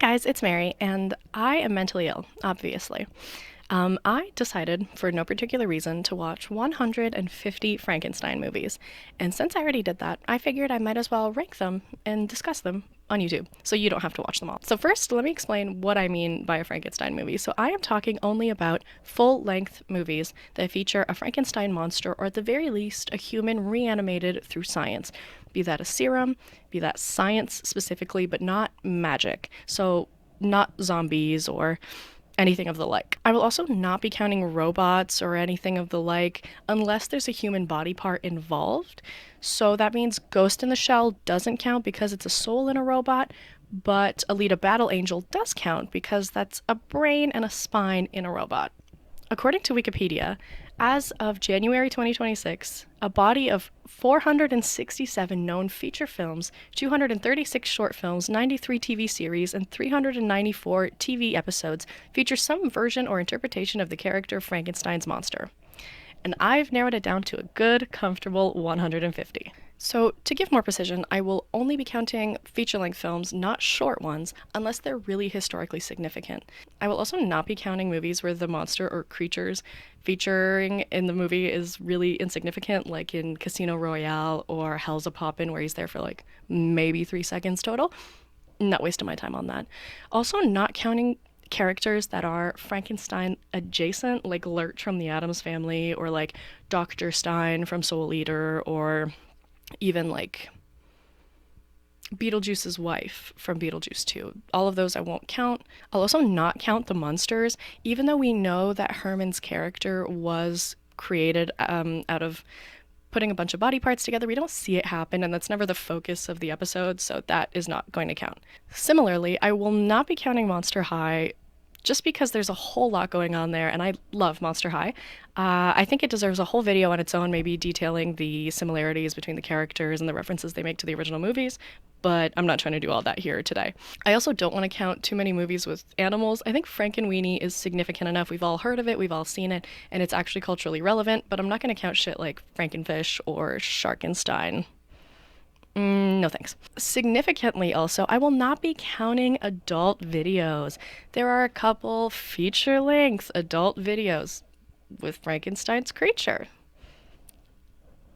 guys, it's Mary, and I am mentally ill, obviously. I decided, for no particular reason, to watch 150 Frankenstein movies. And since I already did that, I figured I might as well rank them and discuss them on YouTube, so you don't have to watch them all. So first, let me explain what I mean by a Frankenstein movie. So I am talking only about full-length movies that feature a Frankenstein monster, or at the very least, a human reanimated through science. Be that a serum, be that science specifically, but not magic. So not zombies or anything of the like. I will also not be counting robots or anything of the like unless there's a human body part involved. So that means Ghost in the Shell doesn't count because it's a soul in a robot, but Alita Battle Angel does count because that's a brain and a spine in a robot. According to Wikipedia, as of January 2026, a body of 467 known feature films, 236 short films, 93 TV series, and 394 TV episodes feature some version or interpretation of the character Frankenstein's monster. And I've narrowed it down to a good, comfortable 150. So, to give more precision, I will only be counting feature-length films, not short ones, unless they're really historically significant. I will also not be counting movies where the monster or creatures featuring in the movie is really insignificant, like in Casino Royale or Hell's a Poppin', where he's there for like maybe 3 seconds total. Not wasting my time on that. Also, not counting characters that are Frankenstein adjacent, like Lurch from the Addams Family, or like Dr. Stein from Soul Eater, or even like Beetlejuice's wife from Beetlejuice 2. All of those I won't count. I'll also not count the monsters, even though we know that Herman's character was created out of putting a bunch of body parts together. We don't see it happen, and that's never the focus of the episode, so that is not going to count. Similarly, I will not be counting Monster High just because there's a whole lot going on there, and I love Monster High. I think it deserves a whole video on its own, maybe detailing the similarities between the characters and the references they make to the original movies, but I'm not trying to do all that here today. I also don't want to count too many movies with animals. I think Frankenweenie is significant enough. We've all heard of it, we've all seen it, and it's actually culturally relevant, but I'm not going to count shit like Frankenfish or Sharkenstein. No thanks. Significantly also, I will not be counting adult videos. There are a couple feature-length adult videos with Frankenstein's creature.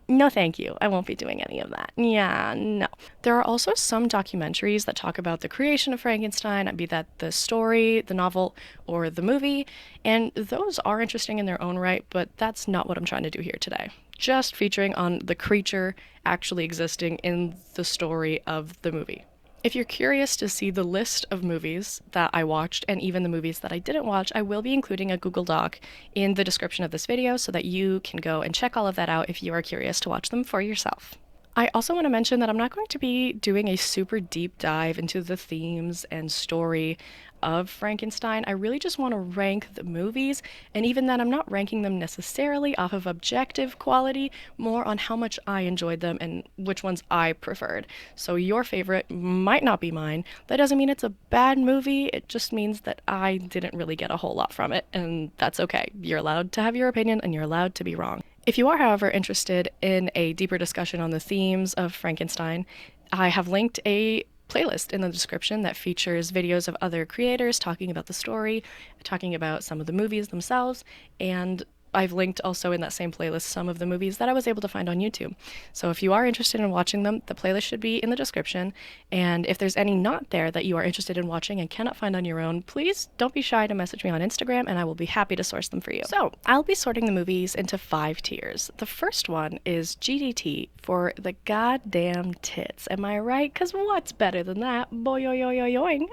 No thank you. I won't be doing any of that. Yeah, no. There are also some documentaries that talk about the creation of Frankenstein, be that the story, the novel, or the movie, and those are interesting in their own right, but that's not what I'm trying to do here today. Just featuring on the creature actually existing in the story of the movie. If you're curious to see the list of movies that I watched and even the movies that I didn't watch, I will be including a Google Doc in the description of this video so that you can go and check all of that out if you are curious to watch them for yourself. I also want to mention that I'm not going to be doing a super deep dive into the themes and story of Frankenstein. I really just want to rank the movies, and even then I'm not ranking them necessarily off of objective quality, more on how much I enjoyed them and which ones I preferred. So your favorite might not be mine. That doesn't mean it's a bad movie, it just means that I didn't really get a whole lot from it, and that's okay. You're allowed to have your opinion and you're allowed to be wrong. If you are, however, interested in a deeper discussion on the themes of Frankenstein, I have linked a playlist in the description that features videos of other creators talking about the story, talking about some of the movies themselves, and I've linked also in that same playlist some of the movies that I was able to find on YouTube. So if you are interested in watching them, the playlist should be in the description, and if there's any not there that you are interested in watching and cannot find on your own, please don't be shy to message me on Instagram and I will be happy to source them for you. So I'll be sorting the movies into 5 tiers. The first one is GDT for the goddamn tits. Am I right? Because what's better than that? Boy-yo-yo-yo-yoing.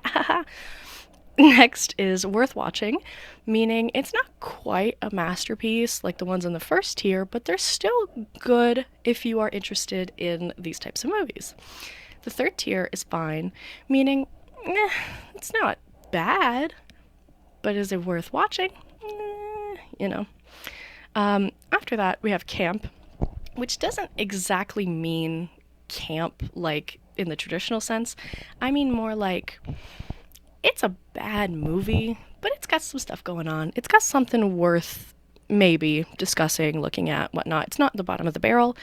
Next is worth watching, meaning it's not quite a masterpiece like the ones in the first tier, but they're still good if you are interested in these types of movies. The third tier is fine, meaning it's not bad, but is it worth watching? You know. After that, we have camp, which doesn't exactly mean camp like in the traditional sense. I mean more like it's a bad movie, but it's got some stuff going on. It's got something worth maybe discussing, looking at, whatnot. It's not the bottom of the barrel.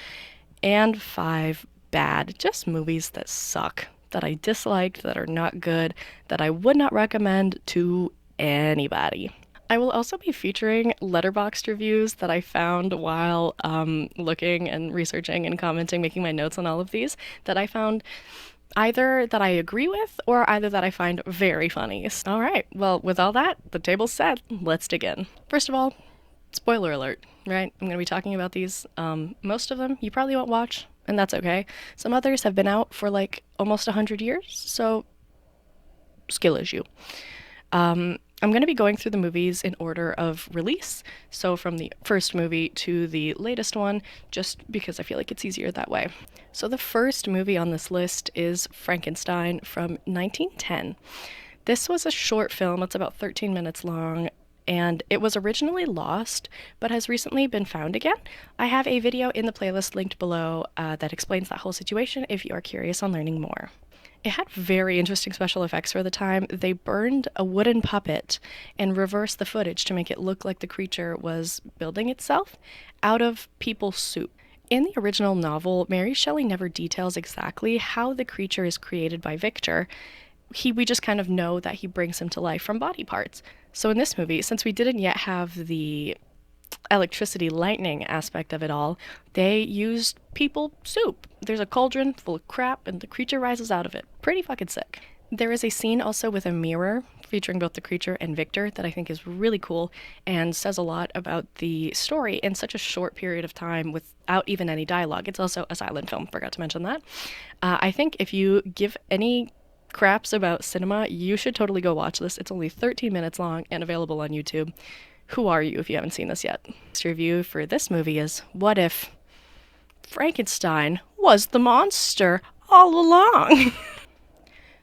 And 5, bad. Just movies that suck. that I disliked, that are not good, that I would not recommend to anybody. I will also be featuring letterboxd reviews that I found while looking and researching and commenting, making my notes on all of these, that I found either that I agree with or either that I find very funny. All right, well, with all that, the table's set. Let's dig in. First of all, spoiler alert, right? I'm going to be talking about these. Most of them you probably won't watch, and that's okay. Some others have been out for like almost 100 years, so skill issue. I'm going to be going through the movies in order of release, so from the first movie to the latest one, just because I feel like it's easier that way. So the first movie on this list is Frankenstein from 1910. This was a short film, it's about 13 minutes long, and it was originally lost, but has recently been found again. I have a video in the playlist linked below that explains that whole situation if you are curious on learning more. It had very interesting special effects for the time. They burned a wooden puppet and reversed the footage to make it look like the creature was building itself out of people soup. In the original novel, Mary Shelley never details exactly how the creature is created by Victor. We just kind of know that he brings him to life from body parts. So in this movie, since we didn't yet have the electricity lightning aspect of it all, they used people soup. There's a cauldron full of crap and the creature rises out of it. Pretty fucking sick. There is a scene also with a mirror featuring both the creature and Victor that I think is really cool and says a lot about the story in such a short period of time without even any dialogue. It's also a silent film, forgot to mention that. I think if you give any craps about cinema, you should totally go watch this. It's only 13 minutes long and available on YouTube. Who are you if you haven't seen this yet? This review for this movie is, what if Frankenstein was the monster all along?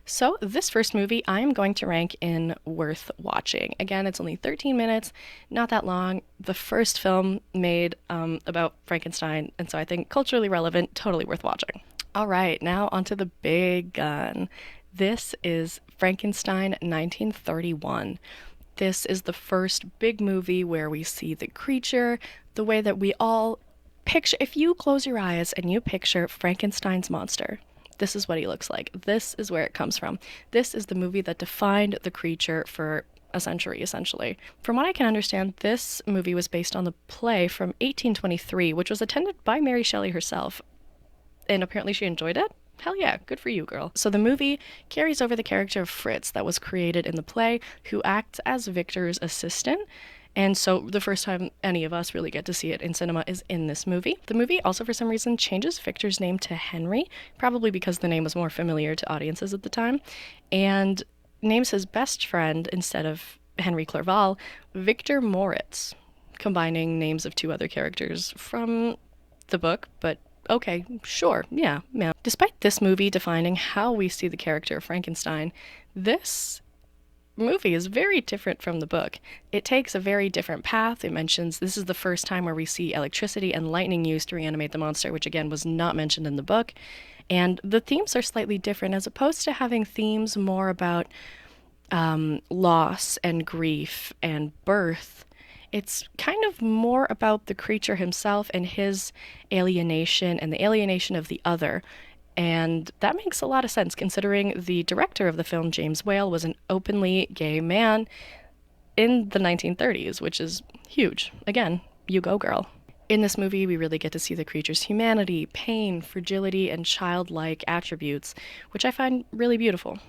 So this first movie I am going to rank in worth watching. Again, it's only 13 minutes, not that long. The first film made about Frankenstein, and so I think culturally relevant, totally worth watching. All right, now onto the big gun. This is Frankenstein 1931. This is the first big movie where we see the creature the way that we all picture. If you close your eyes and you picture Frankenstein's monster, this is what he looks like. This is where it comes from. This is the movie that defined the creature for a century, essentially. From what I can understand, this movie was based on the play from 1823, which was attended by Mary Shelley herself. And apparently she enjoyed it? Hell yeah, good for you, girl. So the movie carries over the character of Fritz that was created in the play, who acts as Victor's assistant. And so the first time any of us really get to see it in cinema is in this movie. The movie also, for some reason, changes Victor's name to Henry, probably because the name was more familiar to audiences at the time, and names his best friend, instead of Henry Clerval, Victor Moritz, combining names of two other characters from the book, but okay, sure, yeah. Despite this movie defining how we see the character of Frankenstein, this movie is very different from the book. It takes a very different path. It mentions this is the first time where we see electricity and lightning used to reanimate the monster, which again was not mentioned in the book. And the themes are slightly different, as opposed to having themes more about loss and grief and birth. It's kind of more about the creature himself and his alienation and the alienation of the other. And that makes a lot of sense, considering the director of the film, James Whale, was an openly gay man in the 1930s, which is huge. Again, you go, girl. In this movie, we really get to see the creature's humanity, pain, fragility, and childlike attributes, which I find really beautiful.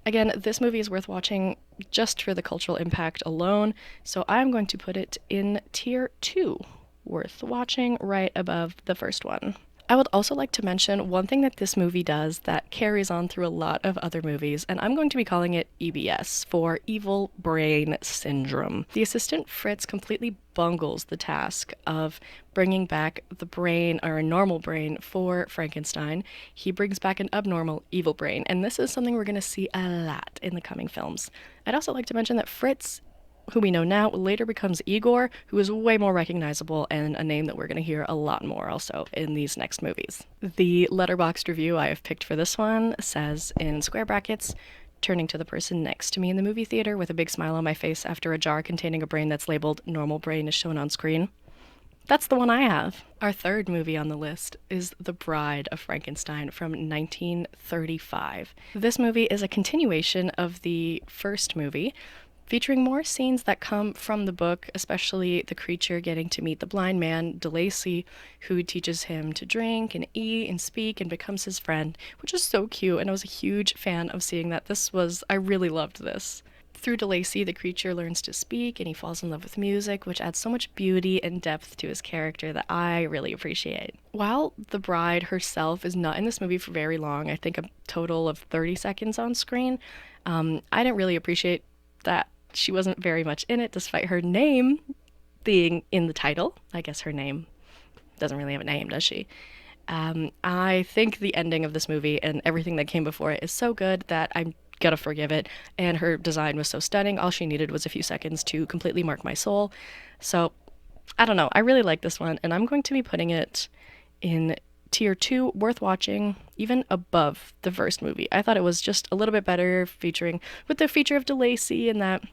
Again, this movie is worth watching just for the cultural impact alone, so I'm going to put it in tier 2, worth watching, right above the first one. I would also like to mention one thing that this movie does that carries on through a lot of other movies, and I'm going to be calling it EBS, for Evil Brain Syndrome. The assistant Fritz completely bungles the task of bringing back the brain, or a normal brain, for Frankenstein. He brings back an abnormal evil brain, and this is something we're going to see a lot in the coming films. I'd also like to mention that Fritz, who we know now, later becomes Igor, who is way more recognizable and a name that we're going to hear a lot more also in these next movies. The letterboxd review I have picked for this one says, in square brackets, turning to the person next to me in the movie theater with a big smile on my face after a jar containing a brain that's labeled normal brain is shown on screen. That's the one I have. Our third movie on the list is The Bride of Frankenstein from 1935. This movie is a continuation of the first movie, featuring more scenes that come from the book, especially the creature getting to meet the blind man, DeLacy, who teaches him to drink and eat and speak and becomes his friend, which is so cute, and I was a huge fan of seeing that. I really loved this. Through DeLacy, the creature learns to speak and he falls in love with music, which adds so much beauty and depth to his character that I really appreciate. While the bride herself is not in this movie for very long, I think a total of 30 seconds on screen, I didn't really appreciate that she wasn't very much in it, despite her name being in the title. I guess her name doesn't really have a name, does she? I think the ending of this movie and everything that came before it is so good that I'm gonna forgive it. And her design was so stunning. All she needed was a few seconds to completely mark my soul. So I don't know. I really like this one, and I'm going to be putting it in tier 2, worth watching, even above the first movie. I thought it was just a little bit better, featuring with the feature of DeLacy and that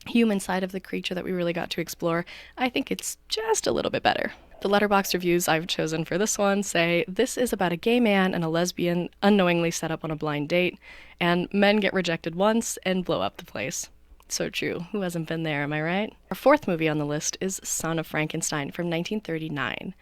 human side of the creature that we really got to explore. I think it's just a little bit better. The letterbox reviews I've chosen for this one say, this is about a gay man and a lesbian unknowingly set up on a blind date, and men get rejected once and blow up the place. So true. Who hasn't been there, am I right? Our fourth movie on the list is Son of Frankenstein from 1939.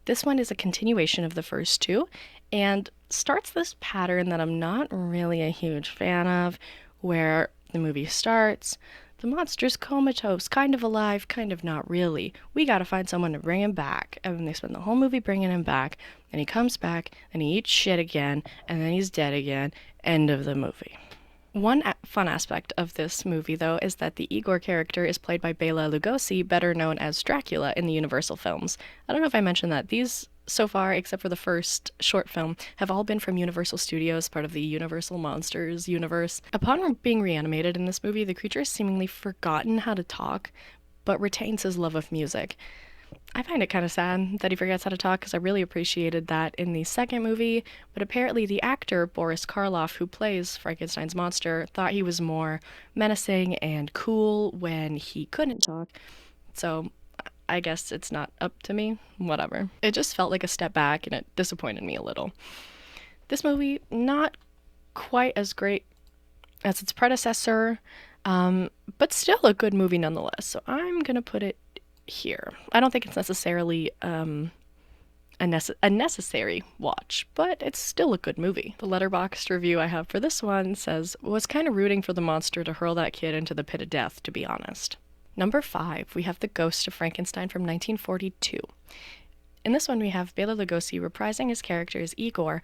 This one is a continuation of the first two and starts this pattern that I'm not really a huge fan of, where the movie starts, the monster's comatose, kind of alive, kind of not really. We gotta find someone to bring him back. And then they spend the whole movie bringing him back, and he comes back, and he eats shit again, and then he's dead again. End of the movie. One fun aspect of this movie, though, is that the Igor character is played by Bela Lugosi, better known as Dracula in the Universal films. I don't know if I mentioned that. These, so far, except for the first short film, have all been from Universal Studios, part of the Universal Monsters universe. Upon being reanimated in this movie, the creature has seemingly forgotten how to talk, but retains his love of music. I find it kind of sad that he forgets how to talk, because I really appreciated that in the second movie, but apparently the actor Boris Karloff, who plays Frankenstein's monster, thought he was more menacing and cool when he couldn't talk, so I guess it's not up to me. Whatever. It just felt like a step back, and it disappointed me a little. This movie, not quite as great as its predecessor, but still a good movie nonetheless, so I'm gonna put it here. I don't think it's necessarily a necessary watch, but it's still a good movie. The letterboxd review I have for this one says, was kind of rooting for the monster to hurl that kid into the pit of death, to be honest. Number 5, we have The Ghost of Frankenstein from 1942. In this one, we have Bela Lugosi reprising his character as Igor,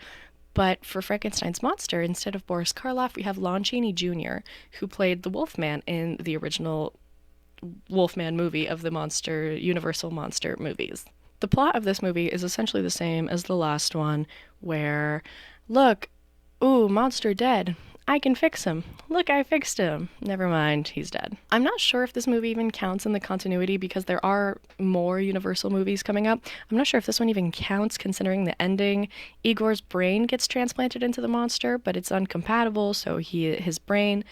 but for Frankenstein's monster, instead of Boris Karloff, we have Lon Chaney Jr., who played the Wolfman in the original Wolfman movie of the Universal Monster movies. The plot of this movie is essentially the same as the last one, where, look, ooh, monster dead. I can fix him. Look, I fixed him. Never mind, he's dead. I'm not sure if this movie even counts in the continuity, because there are more Universal movies coming up. I'm not sure if this one even counts, considering the ending. Igor's brain gets transplanted into the monster, but it's uncompatible, so his brain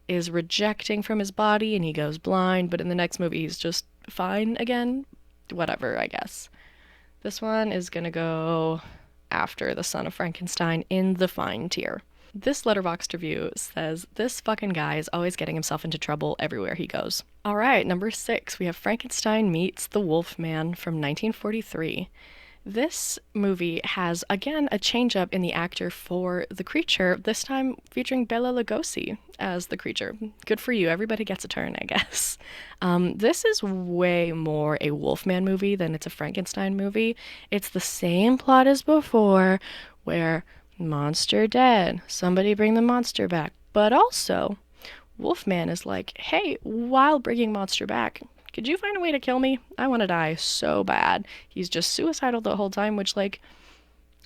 is rejecting from his body and he goes blind, but in the next movie he's just fine again. Whatever, I guess. This one is gonna go after The Son of Frankenstein in the fine tier. This letterboxd review says, this fucking guy is always getting himself into trouble everywhere he goes. Alright, number 6, we have Frankenstein Meets the Wolfman from 1943. This movie has, again, a change up in the actor for the creature, this time featuring Bela Lugosi as the creature. Good for you. Everybody gets a turn, I guess. This is way more a Wolfman movie than it's a Frankenstein movie. It's the same plot as before, where monster dead, somebody bring the monster back. But also, Wolfman is like, hey, while bringing monster back, could you find a way to kill me? I want to die so bad. He's just suicidal the whole time, which, like,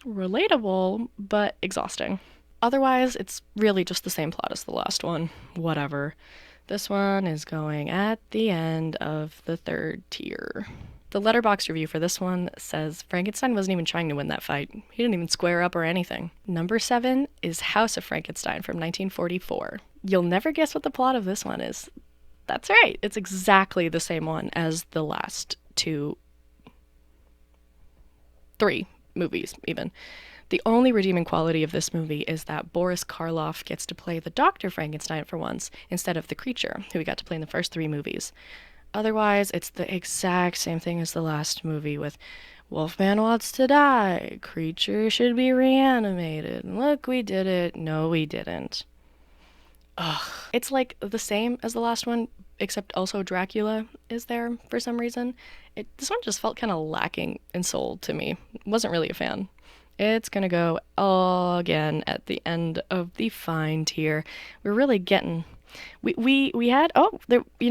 relatable, but exhausting. Otherwise, it's really just the same plot as the last one. Whatever. This one is going at the end of the third tier. The letterbox review for this one says Frankenstein wasn't even trying to win that fight. He didn't even square up or anything. Number 7 is House of Frankenstein from 1944. You'll never guess what the plot of this one is. That's right. It's exactly the same one as the last two 3 movies, even. The only redeeming quality of this movie is that Boris Karloff gets to play the Dr. Frankenstein for once, instead of the creature, who he got to play in the first 3 movies. Otherwise, it's the exact same thing as the last movie with Wolfman wants to die, creature should be reanimated, look, we did it, no, we didn't. Ugh. It's like the same as the last one, except also Dracula is there for some reason. This one just felt kind of lacking in soul to me. Wasn't really a fan. It's gonna go again at the end of the fine tier. We're really getting. We had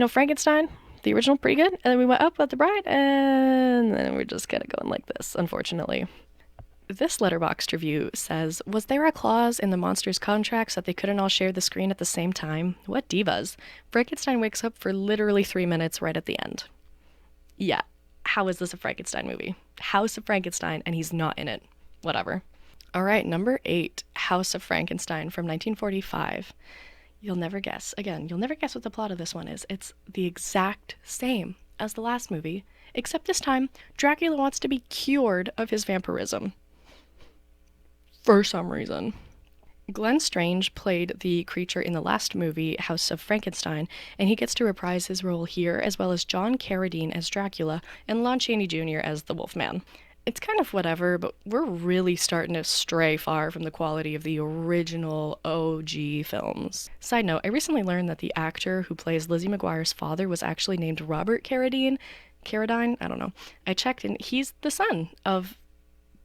Frankenstein, the original, pretty good, and then we went up with the Bride, and then we're just kind of going like this, unfortunately. This Letterboxd review says, was there a clause in the monsters' contracts that they couldn't all share the screen at the same time? What divas. Frankenstein wakes up for literally 3 minutes right at the end. Yeah, how is this a Frankenstein movie? House of Frankenstein, and he's not in it. Whatever. All right, number 8, House of Frankenstein from 1945. You'll never guess. Again, you'll never guess what the plot of this one is. It's the exact same as the last movie, except this time, Dracula wants to be cured of his vampirism. For some reason. Glenn Strange played the creature in the last movie, House of Frankenstein, and he gets to reprise his role here, as well as John Carradine as Dracula and Lon Chaney Jr. as the Wolfman. It's kind of whatever, but we're really starting to stray far from the quality of the original OG films. Side note, I recently learned that the actor who plays Lizzie McGuire's father was actually named Robert Carradine. Carradine? I don't know. I checked, and he's the son of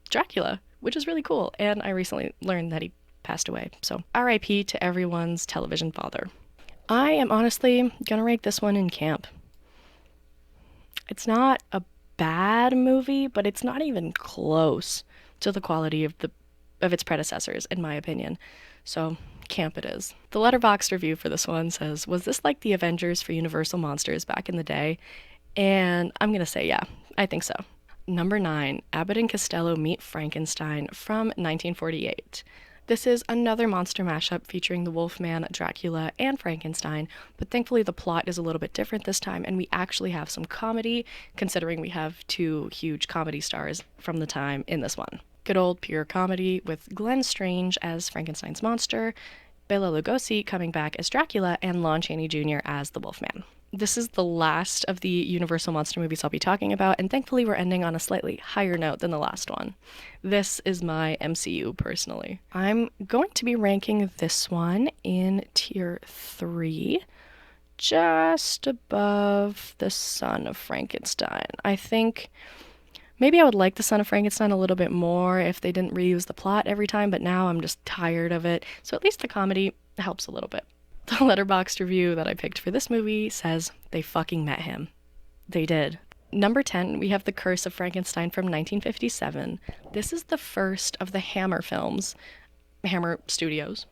Dracula, which is really cool, and I recently learned that he passed away, so RIP to everyone's television father. I am honestly gonna rank this one in camp. It's not a bad movie, but it's not even close to the quality of its predecessors, in my opinion, so camp it is. The Letterboxd review for this one says, was this like the Avengers for Universal Monsters back in the day? And I'm gonna say yeah, I think so. Number 9, Abbott and Costello Meet Frankenstein from 1948. This is another monster mashup featuring the Wolfman, Dracula, and Frankenstein, but thankfully the plot is a little bit different this time, and we actually have some comedy, considering we have 2 huge comedy stars from the time in this one. Good old pure comedy with Glenn Strange as Frankenstein's monster, Bela Lugosi coming back as Dracula, and Lon Chaney Jr. as the Wolfman. This is the last of the Universal Monster movies I'll be talking about, and thankfully we're ending on a slightly higher note than the last one. This is my MCU, personally. I'm going to be ranking this one in tier 3, just above The Son of Frankenstein. I think maybe I would like The Son of Frankenstein a little bit more if they didn't reuse the plot every time, but now I'm just tired of it, so at least the comedy helps a little bit. The Letterboxd review that I picked for this movie says, they fucking met him. They did. Number 10, we have The Curse of Frankenstein from 1957. This is the first of the Hammer films, Hammer Studios,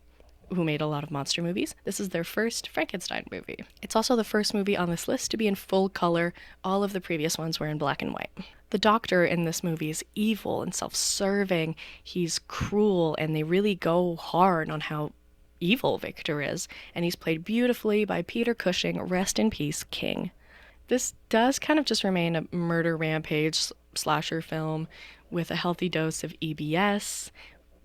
who made a lot of monster movies. This is their first Frankenstein movie. It's also the first movie on this list to be in full color. All of the previous ones were in black and white. The doctor in this movie is evil and self-serving. He's cruel, and they really go hard on how evil Victor is, and he's played beautifully by Peter Cushing, rest in peace, King. This does kind of just remain a murder rampage slasher film with a healthy dose of EBS,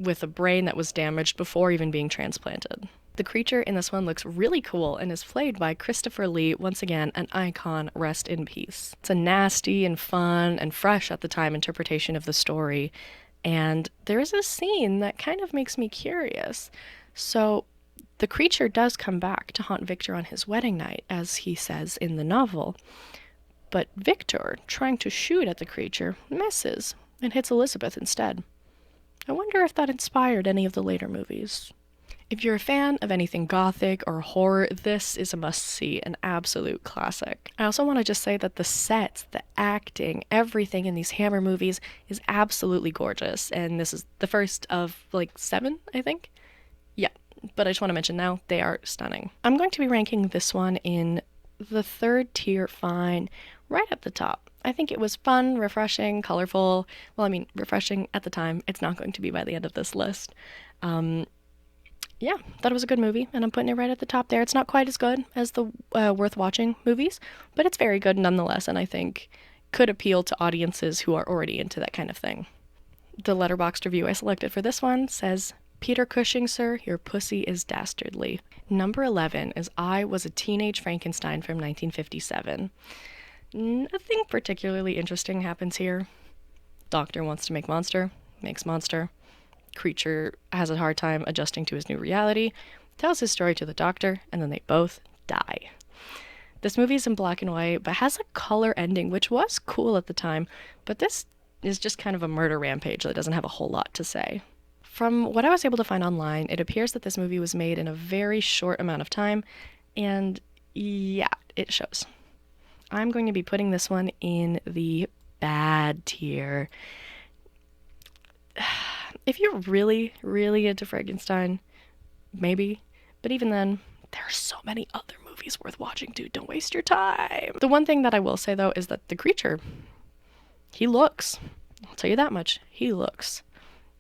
with a brain that was damaged before even being transplanted. The creature in this one looks really cool and is played by Christopher Lee, once again, an icon, rest in peace. It's a nasty and fun and fresh at the time interpretation of the story, and there is a scene that kind of makes me curious. So the creature does come back to haunt Victor on his wedding night, as he says in the novel. But Victor, trying to shoot at the creature, misses and hits Elizabeth instead. I wonder if that inspired any of the later movies. If you're a fan of anything gothic or horror, this is a must-see, an absolute classic. I also want to just say that the sets, the acting, everything in these Hammer movies is absolutely gorgeous, and this is the first of, 7, I think? Yeah, but I just want to mention now, they are stunning. I'm going to be ranking this one in the 3rd tier fine, right at the top. I think it was fun, refreshing, colorful. Well, I mean, refreshing at the time. It's not going to be by the end of this list. Yeah, thought it was a good movie, and I'm putting it right at the top there. It's not quite as good as the worth watching movies, but it's very good nonetheless, and I think could appeal to audiences who are already into that kind of thing. The letterboxd review I selected for this one says, Peter Cushing, sir, your pussy is dastardly. Number 11 is I Was a Teenage Frankenstein from 1957. Nothing particularly interesting happens here. Doctor wants to make monster, makes monster. Creature has a hard time adjusting to his new reality, tells his story to the doctor, and then they both die. This movie is in black and white, but has a color ending, which was cool at the time, but this is just kind of a murder rampage that doesn't have a whole lot to say. From what I was able to find online, it appears that this movie was made in a very short amount of time, and yeah, it shows. I'm going to be putting this one in the bad tier. If you're really, really into Frankenstein, maybe, but even then, there are so many other movies worth watching, dude. Don't waste your time. The one thing that I will say, though, is that the creature, he looks. I'll tell you that much. He looks.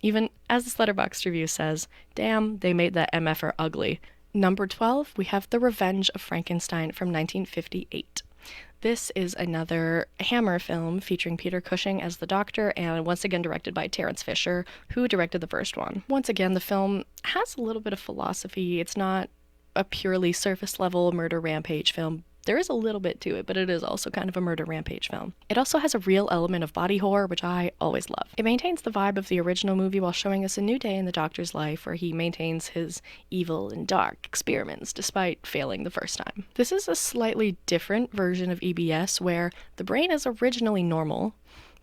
Even as this letterboxd review says, damn, they made that MFer ugly. Number 12, we have The Revenge of Frankenstein from 1958. This is another Hammer film featuring Peter Cushing as the doctor, and once again directed by Terence Fisher, who directed the first one. Once again, the film has a little bit of philosophy. It's not a purely surface level murder rampage film. There is a little bit to it, but it is also kind of a murder rampage film. It also has a real element of body horror, which I always love. It maintains the vibe of the original movie while showing us a new day in the doctor's life where he maintains his evil and dark experiments despite failing the first time. This is a slightly different version of EBS where the brain is originally normal,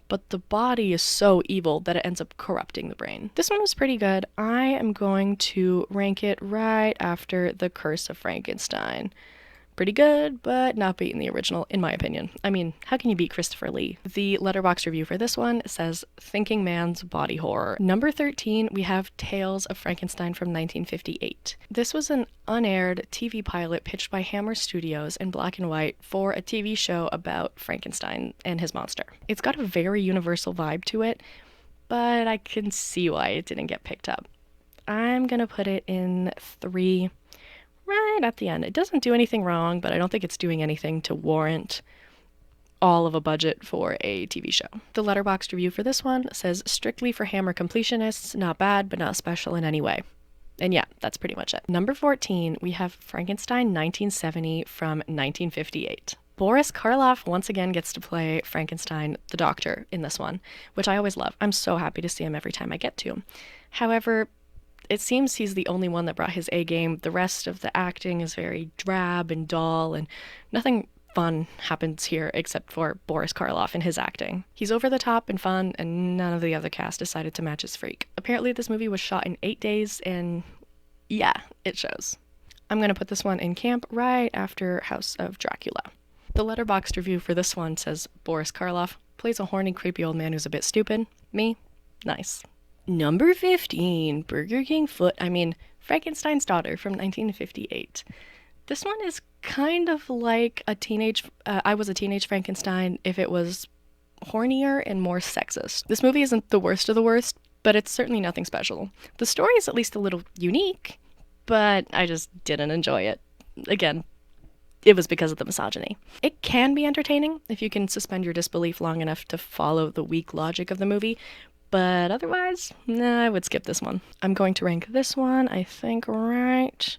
but the body is so evil that it ends up corrupting the brain. This one was pretty good. I am going to rank it right after The Curse of Frankenstein. Pretty good, but not beating the original, in my opinion. I mean, how can you beat Christopher Lee? The letterboxd review for this one says, Thinking Man's Body Horror. Number 13, we have Tales of Frankenstein from 1958. This was an unaired TV pilot pitched by Hammer Studios in black and white for a TV show about Frankenstein and his monster. It's got a very universal vibe to it, but I can see why it didn't get picked up. I'm gonna put it in 3. Right at the end. It doesn't do anything wrong, but I don't think it's doing anything to warrant all of a budget for a TV show. The letterboxd review for this one says, Strictly for Hammer completionists, not bad, but not special in any way. And yeah, that's pretty much it. Number 14, we have Frankenstein 1970 from 1958. Boris Karloff once again gets to play Frankenstein, the doctor, in this one, which I always love. I'm so happy to see him every time I get to. However, it seems he's the only one that brought his A game. The rest of the acting is very drab and dull, and nothing fun happens here except for Boris Karloff and his acting. He's over the top and fun, and none of the other cast decided to match his freak. Apparently this movie was shot in 8 days, and yeah, it shows. I'm gonna put this one in camp right after House of Dracula. The letterboxd review for this one says, Boris Karloff plays a horny, creepy old man who's a bit stupid. Me? Nice. Number 15, Frankenstein's Daughter from 1958. This one is kind of like I Was a Teenage Frankenstein if it was hornier and more sexist. This movie isn't the worst of the worst, but it's certainly nothing special. The story is at least a little unique, but I just didn't enjoy it. Again, it was because of the misogyny. It can be entertaining if you can suspend your disbelief long enough to follow the weak logic of the movie, but otherwise, I would skip this one. I'm going to rank this one, I think, right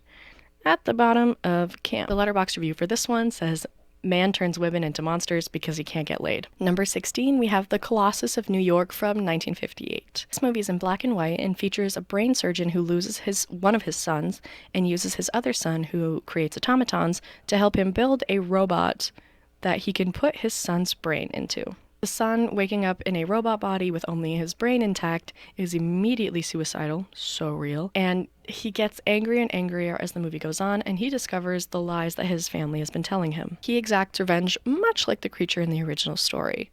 at the bottom of camp. The letterboxd review for this one says, Man turns women into monsters because he can't get laid. Number 16, we have The Colossus of New York from 1958. This movie is in black and white and features a brain surgeon who loses one of his sons and uses his other son, who creates automatons, to help him build a robot that he can put his son's brain into. The son, waking up in a robot body with only his brain intact, is immediately suicidal, so real, and he gets angrier and angrier as the movie goes on, and he discovers the lies that his family has been telling him. He exacts revenge much like the creature in the original story.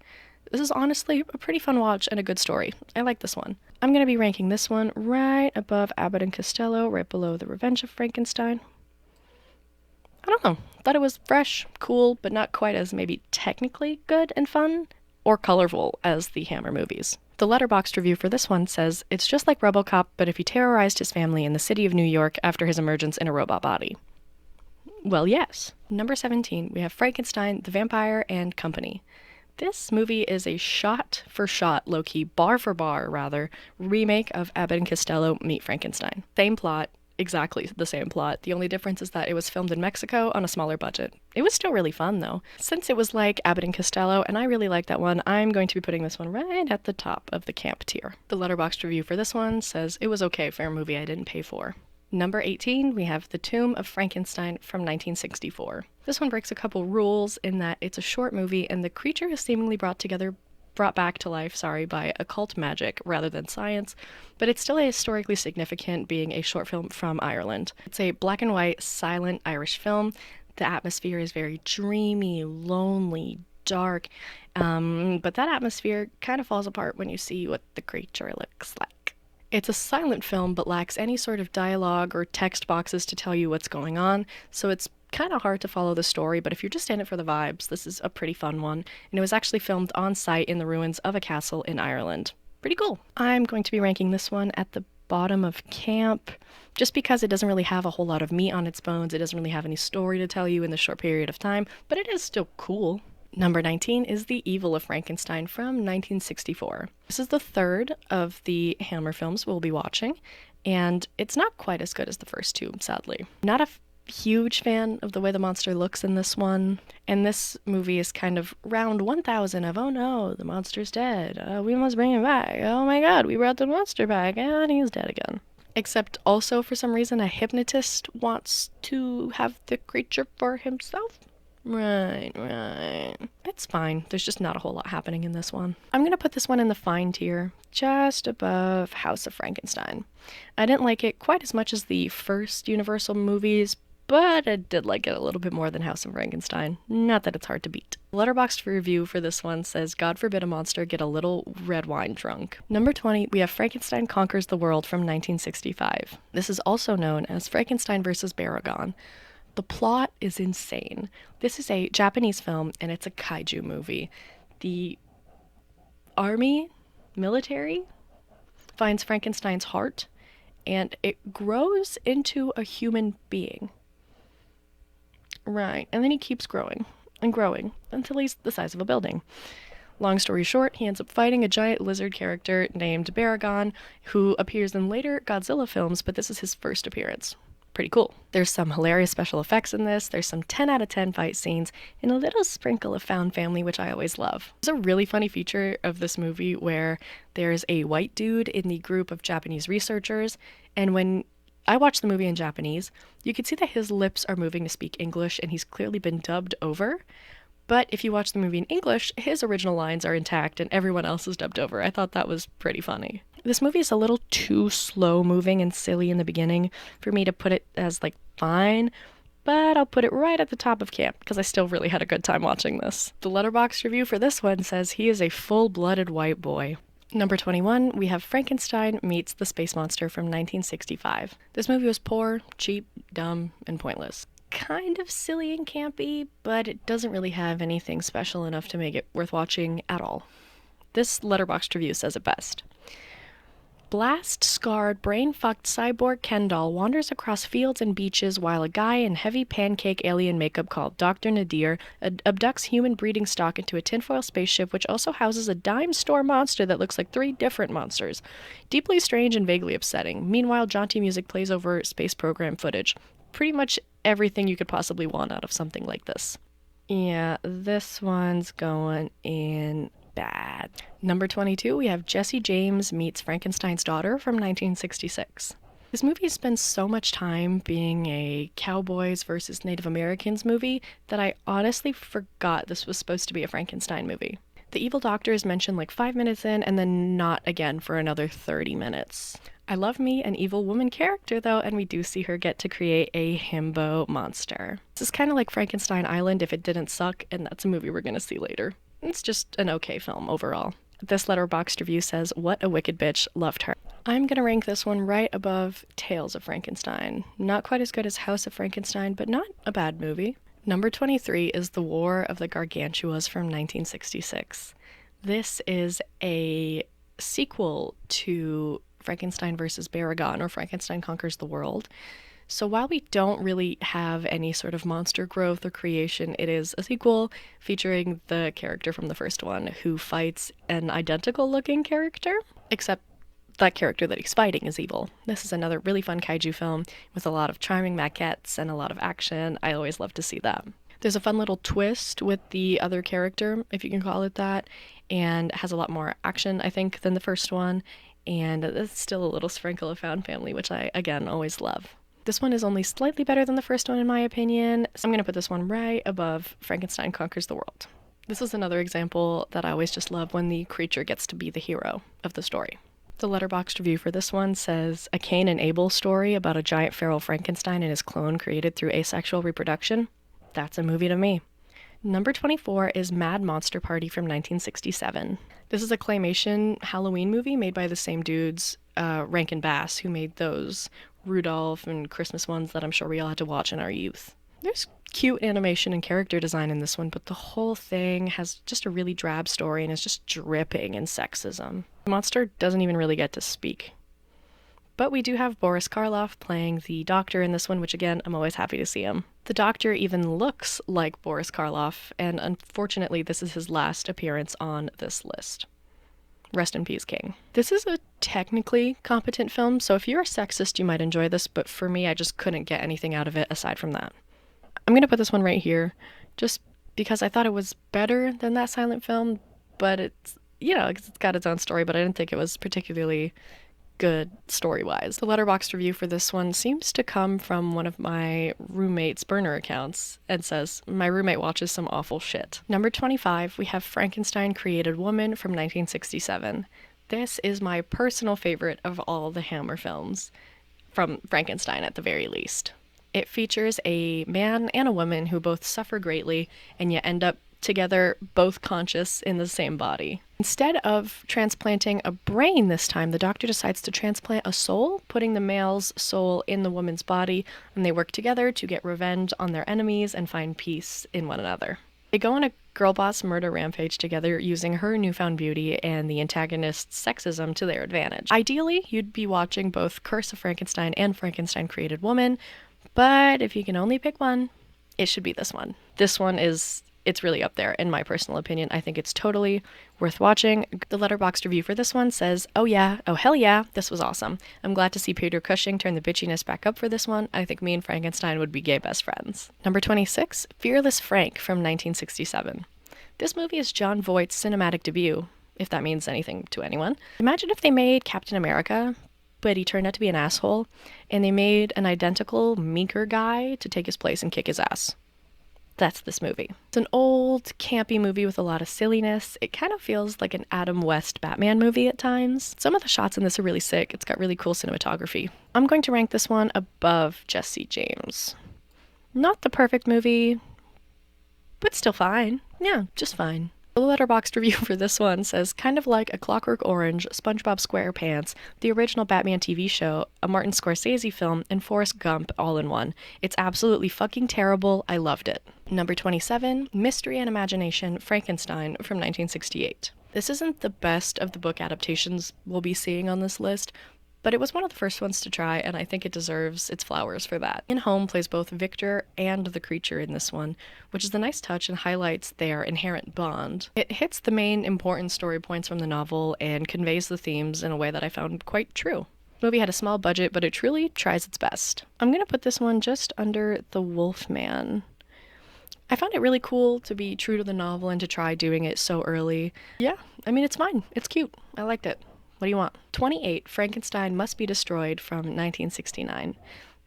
This is honestly a pretty fun watch and a good story. I like this one. I'm going to be ranking this one right above Abbott and Costello, right below The Revenge of Frankenstein. I don't know. Thought it was fresh, cool, but not quite as maybe technically good and fun or colorful as the Hammer movies. The letterboxd review for this one says, It's just like RoboCop, but if he terrorized his family in the city of New York after his emergence in a robot body. Well, yes. Number 17, we have Frankenstein, the Vampire, and Company. This movie is a shot for shot, low key, bar for bar, rather, remake of Abbott and Costello Meet Frankenstein. Same plot, exactly the same plot. The only difference is that it was filmed in Mexico on a smaller budget. It was still really fun though. Since it was like Abbott and Costello, and I really like that one, I'm going to be putting this one right at the top of the camp tier. The Letterboxd review for this one says, it was okay for a movie I didn't pay for. Number 18, we have The Tomb of Frankenstein from 1964. This one breaks a couple rules in that it's a short movie and the creature is seemingly brought back to life, by occult magic rather than science, but it's still historically significant being a short film from Ireland. It's a black and white, silent Irish film. The atmosphere is very dreamy, lonely, dark, but that atmosphere kind of falls apart when you see what the creature looks like. It's a silent film but lacks any sort of dialogue or text boxes to tell you what's going on, so it's kind of hard to follow the story, but if you're just in it for the vibes, this is a pretty fun one. And it was actually filmed on site in the ruins of a castle in Ireland. Pretty cool. I'm going to be ranking this one at the bottom of camp, just because it doesn't really have a whole lot of meat on its bones. It doesn't really have any story to tell you in this short period of time, but it is still cool. Number 19 is The Evil of Frankenstein from 1964. This is the third of the Hammer films we'll be watching, and it's not quite as good as the first two, sadly. Not a huge fan of the way the monster looks in this one, and this movie is kind of round 1000 of, oh no, the monster's dead, we must bring him back, oh my god, we brought the monster back, and he's dead again. Except also, for some reason, a hypnotist wants to have the creature for himself. Right. It's fine. There's just not a whole lot happening in this one. I'm gonna put this one in the fine tier, just above House of Frankenstein. I didn't like it quite as much as the first Universal movies, but I did like it a little bit more than House of Frankenstein. Not that it's hard to beat. Letterboxd review for this one says, God forbid a monster get a little red wine drunk. Number 20, we have Frankenstein Conquers the World from 1965. This is also known as Frankenstein vs. Baragon. The plot is insane. This is a Japanese film, and it's a kaiju movie. The military, finds Frankenstein's heart, and it grows into a human being. Right, and then he keeps growing and growing until he's the size of a building. Long story short, he ends up fighting a giant lizard character named Baragon, who appears in later Godzilla films, but this is his first appearance. Pretty cool. There's some hilarious special effects in this, there's some 10 out of 10 fight scenes, and a little sprinkle of found family, which I always love. There's a really funny feature of this movie where there's a white dude in the group of Japanese researchers, and when I watched the movie in Japanese, you could see that his lips are moving to speak English, and he's clearly been dubbed over. But if you watch the movie in English, his original lines are intact and everyone else is dubbed over. I thought that was pretty funny. This movie is a little too slow moving and silly in the beginning for me to put it as fine, but I'll put it right at the top of camp because I still really had a good time watching this. The Letterboxd review for this one says he is a full-blooded white boy. Number 21, we have Frankenstein Meets the Space Monster from 1965. This movie was poor, cheap, dumb, and pointless. Kind of silly and campy, but it doesn't really have anything special enough to make it worth watching at all. This Letterboxd review says it best. Blast-scarred, brain-fucked cyborg Ken doll wanders across fields and beaches while a guy in heavy pancake alien makeup called Dr. Nadir abducts human breeding stock into a tinfoil spaceship which also houses a dime store monster that looks like 3 different monsters. Deeply strange and vaguely upsetting. Meanwhile, jaunty music plays over space program footage. Pretty much everything you could possibly want out of something like this. Yeah, this one's going in bad. Number 22, we have Jesse James Meets Frankenstein's Daughter from 1966. This movie spends so much time being a cowboys versus Native Americans movie that I honestly forgot this was supposed to be a Frankenstein movie. The evil doctor is mentioned 5 minutes in and then not again for another 30 minutes. I love me an evil woman character though, and we do see her get to create a himbo monster. This is kind of like Frankenstein Island if it didn't suck, and that's a movie we're gonna see later. It's just an okay film overall. This Letterboxd review says, what a wicked bitch, loved her. I'm gonna rank this one right above Tales of Frankenstein. Not quite as good as House of Frankenstein, but not a bad movie. Number 23 is The War of the Gargantuas from 1966. This is a sequel to Frankenstein vs. Baragon, or Frankenstein Conquers the World. So while we don't really have any sort of monster growth or creation, it is a sequel featuring the character from the first one who fights an identical looking character, except that character that he's fighting is evil. This is another really fun kaiju film with a lot of charming maquettes and a lot of action. I always love to see that. There's a fun little twist with the other character, if you can call it that, and has a lot more action, I think, than the first one. And there's still a little sprinkle of found family, which I, again, always love. This one is only slightly better than the first one, in my opinion, so I'm going to put this one right above Frankenstein Conquers the World. This is another example that I always just love when the creature gets to be the hero of the story. The Letterboxd review for this one says, a Cain and Abel story about a giant feral Frankenstein and his clone created through asexual reproduction. That's a movie to me. Number 24 is Mad Monster Party from 1967. This is a claymation Halloween movie made by the same dudes, Rankin Bass, who made those Rudolph and Christmas ones that I'm sure we all had to watch in our youth. There's cute animation and character design in this one, but the whole thing has just a really drab story and is just dripping in sexism. The monster doesn't even really get to speak. But we do have Boris Karloff playing the doctor in this one, which again, I'm always happy to see him. The doctor even looks like Boris Karloff, and unfortunately this is his last appearance on this list. Rest in peace, King. This is a technically competent film, so if you're a sexist, you might enjoy this, but for me, I just couldn't get anything out of it aside from that. I'm going to put this one right here, just because I thought it was better than that silent film, but it's, it's got its own story, but I didn't think it was particularly good story-wise. The Letterboxd review for this one seems to come from one of my roommate's burner accounts and says, my roommate watches some awful shit. Number 25, we have Frankenstein Created Woman from 1967. This is my personal favorite of all the Hammer films, from Frankenstein at the very least. It features a man and a woman who both suffer greatly and yet end up together, both conscious in the same body. Instead of transplanting a brain this time, the doctor decides to transplant a soul, putting the male's soul in the woman's body, and they work together to get revenge on their enemies and find peace in one another. They go on a girl boss murder rampage together using her newfound beauty and the antagonist's sexism to their advantage. Ideally, you'd be watching both Curse of Frankenstein and Frankenstein Created Woman, but if you can only pick one, it should be this one. This one it's really up there, in my personal opinion. I think it's totally worth watching. The Letterboxd review for this one says, oh yeah, oh hell yeah, this was awesome. I'm glad to see Peter Cushing turn the bitchiness back up for this one. I think me and Frankenstein would be gay best friends. Number 26, Fearless Frank from 1967. This movie is Jon Voight's cinematic debut, if that means anything to anyone. Imagine if they made Captain America, but he turned out to be an asshole, and they made an identical, meeker guy to take his place and kick his ass. That's this movie. It's an old, campy movie with a lot of silliness. It kind of feels like an Adam West Batman movie at times. Some of the shots in this are really sick. It's got really cool cinematography. I'm going to rank this one above Jesse James. Not the perfect movie, but still fine. Yeah, just fine. The Letterboxd review for this one says, kind of like A Clockwork Orange, SpongeBob SquarePants, the original Batman TV show, a Martin Scorsese film, and Forrest Gump all in one. It's absolutely fucking terrible. I loved it. Number 27, Mystery and Imagination, Frankenstein from 1968. This isn't the best of the book adaptations we'll be seeing on this list, but it was one of the first ones to try, and I think it deserves its flowers for that. Ian Holm plays both Victor and the creature in this one, which is a nice touch and highlights their inherent bond. It hits the main important story points from the novel and conveys the themes in a way that I found quite true. The movie had a small budget, but it truly tries its best. I'm gonna put this one just under The Wolfman. I found it really cool to be true to the novel and to try doing it so early. Yeah, I mean, it's fine. It's cute. I liked it. What do you want? 28, Frankenstein Must Be Destroyed from 1969.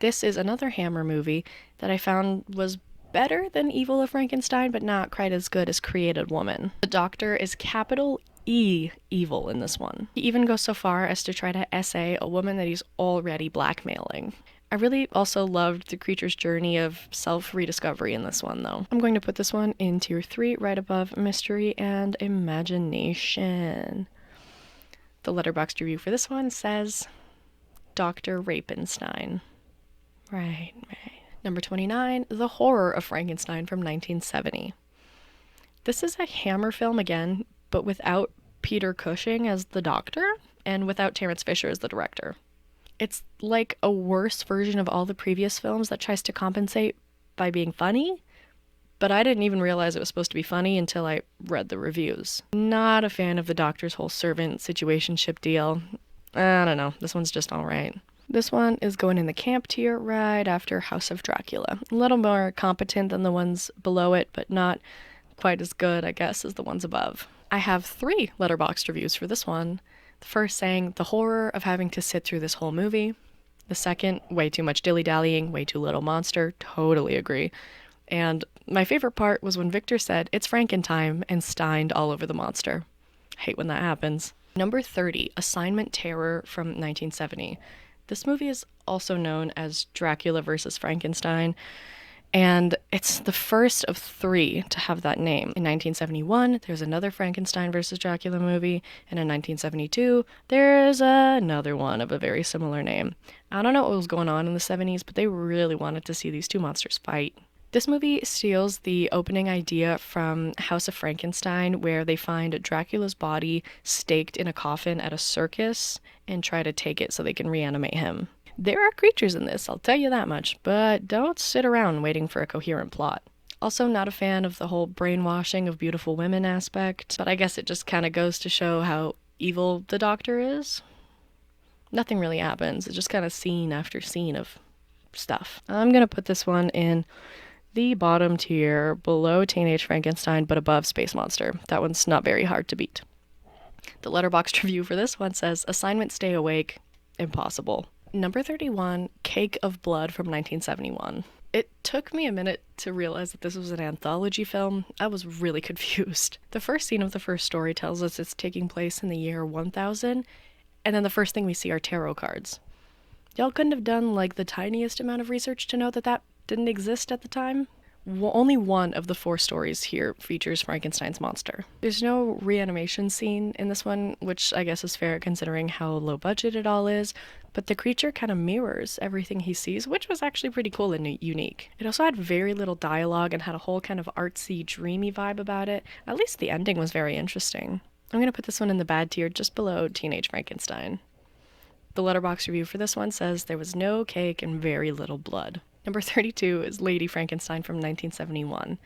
This is another Hammer movie that I found was better than Evil of Frankenstein, but not quite as good as Created Woman. The doctor is capital E evil in this one. He even goes so far as to try to essay a woman that he's already blackmailing. I really also loved the creature's journey of self-rediscovery in this one, though. I'm going to put this one in tier 3, right above Mystery and Imagination. The Letterboxd review for this one says, Dr. Rapenstein. Right. Number 29, The Horror of Frankenstein from 1970. This is a Hammer film again, but without Peter Cushing as the doctor, and without Terence Fisher as the director. It's like a worse version of all the previous films that tries to compensate by being funny, but I didn't even realize it was supposed to be funny until I read the reviews. Not a fan of the doctor's whole servant situationship deal. I don't know, this one's just alright. This one is going in the camp tier right after House of Dracula. A little more competent than the ones below it, but not quite as good, I guess, as the ones above. I have 3 Letterboxd reviews for this one. The first saying, the horror of having to sit through this whole movie. The second, way too much dilly-dallying, way too little monster. Totally agree. And my favorite part was when Victor said, it's Frankenstein, and steined all over the monster. I hate when that happens. Number 30, Assignment Terror from 1970. This movie is also known as Dracula vs. Frankenstein, and it's the first of 3 to have that name. In 1971, there's another Frankenstein vs. Dracula movie, and in 1972, there's another one of a very similar name. I don't know what was going on in the 70s, but they really wanted to see these 2 monsters fight. This movie steals the opening idea from House of Frankenstein, where they find Dracula's body staked in a coffin at a circus and try to take it so they can reanimate him. There are creatures in this, I'll tell you that much, but don't sit around waiting for a coherent plot. Also, not a fan of the whole brainwashing of beautiful women aspect, but I guess it just kind of goes to show how evil the Doctor is. Nothing really happens, it's just kind of scene after scene of stuff. I'm gonna put this one in the bottom tier, below Teenage Frankenstein, but above Space Monster. That one's not very hard to beat. The Letterboxd review for this one says, assignment stay awake, impossible. Number 31, Cake of Blood from 1971. It took me a minute to realize that this was an anthology film. I was really confused. The first scene of the first story tells us it's taking place in the year 1000, and then the first thing we see are tarot cards. Y'all couldn't have done like the tiniest amount of research to know that that didn't exist at the time? Only one of the 4 stories here features Frankenstein's monster. There's no reanimation scene in this one, which I guess is fair considering how low budget it all is, but the creature kind of mirrors everything he sees, which was actually pretty cool and unique. It also had very little dialogue and had a whole kind of artsy, dreamy vibe about it. At least the ending was very interesting. I'm gonna put this one in the bad tier just below Teenage Frankenstein. The Letterboxd review for this one says there was no cake and very little blood. Number 32 is Lady Frankenstein from 1971.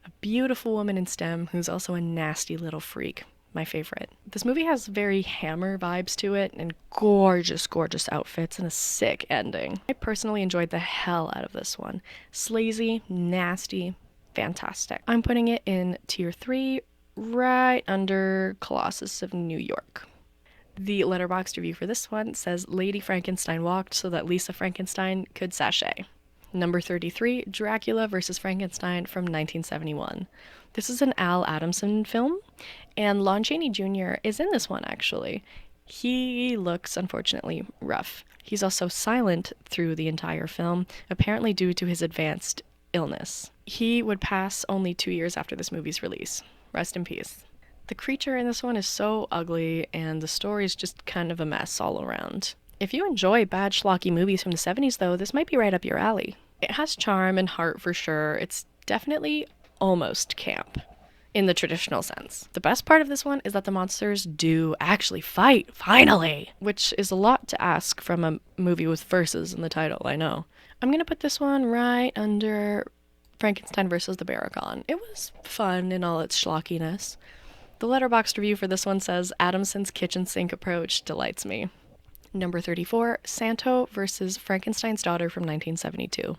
A beautiful woman in STEM who's also a nasty little freak. My favorite. This movie has very Hammer vibes to it and gorgeous, gorgeous outfits and a sick ending. I personally enjoyed the hell out of this one. Sleazy, nasty, fantastic. I'm putting it in tier 3, right under Colossus of New York. The Letterboxd review for this one says Lady Frankenstein walked so that Lisa Frankenstein could sashay. Number 33, Dracula vs. Frankenstein from 1971. This is an Al Adamson film, and Lon Chaney Jr. is in this one, actually. He looks, unfortunately, rough. He's also silent through the entire film, apparently due to his advanced illness. He would pass only 2 years after this movie's release. Rest in peace. The creature in this one is so ugly, and the story is just kind of a mess all around. If you enjoy bad schlocky movies from the 70s, though, this might be right up your alley. It has charm and heart for sure. It's definitely almost camp in the traditional sense. The best part of this one is that the monsters do actually fight, finally, which is a lot to ask from a movie with verses in the title, I know. I'm gonna put this one right under Frankenstein vs. the Barragon. It was fun in all its schlockiness. The Letterboxd review for this one says, Adamson's kitchen sink approach delights me. Number 34, Santo vs. Frankenstein's Daughter from 1972.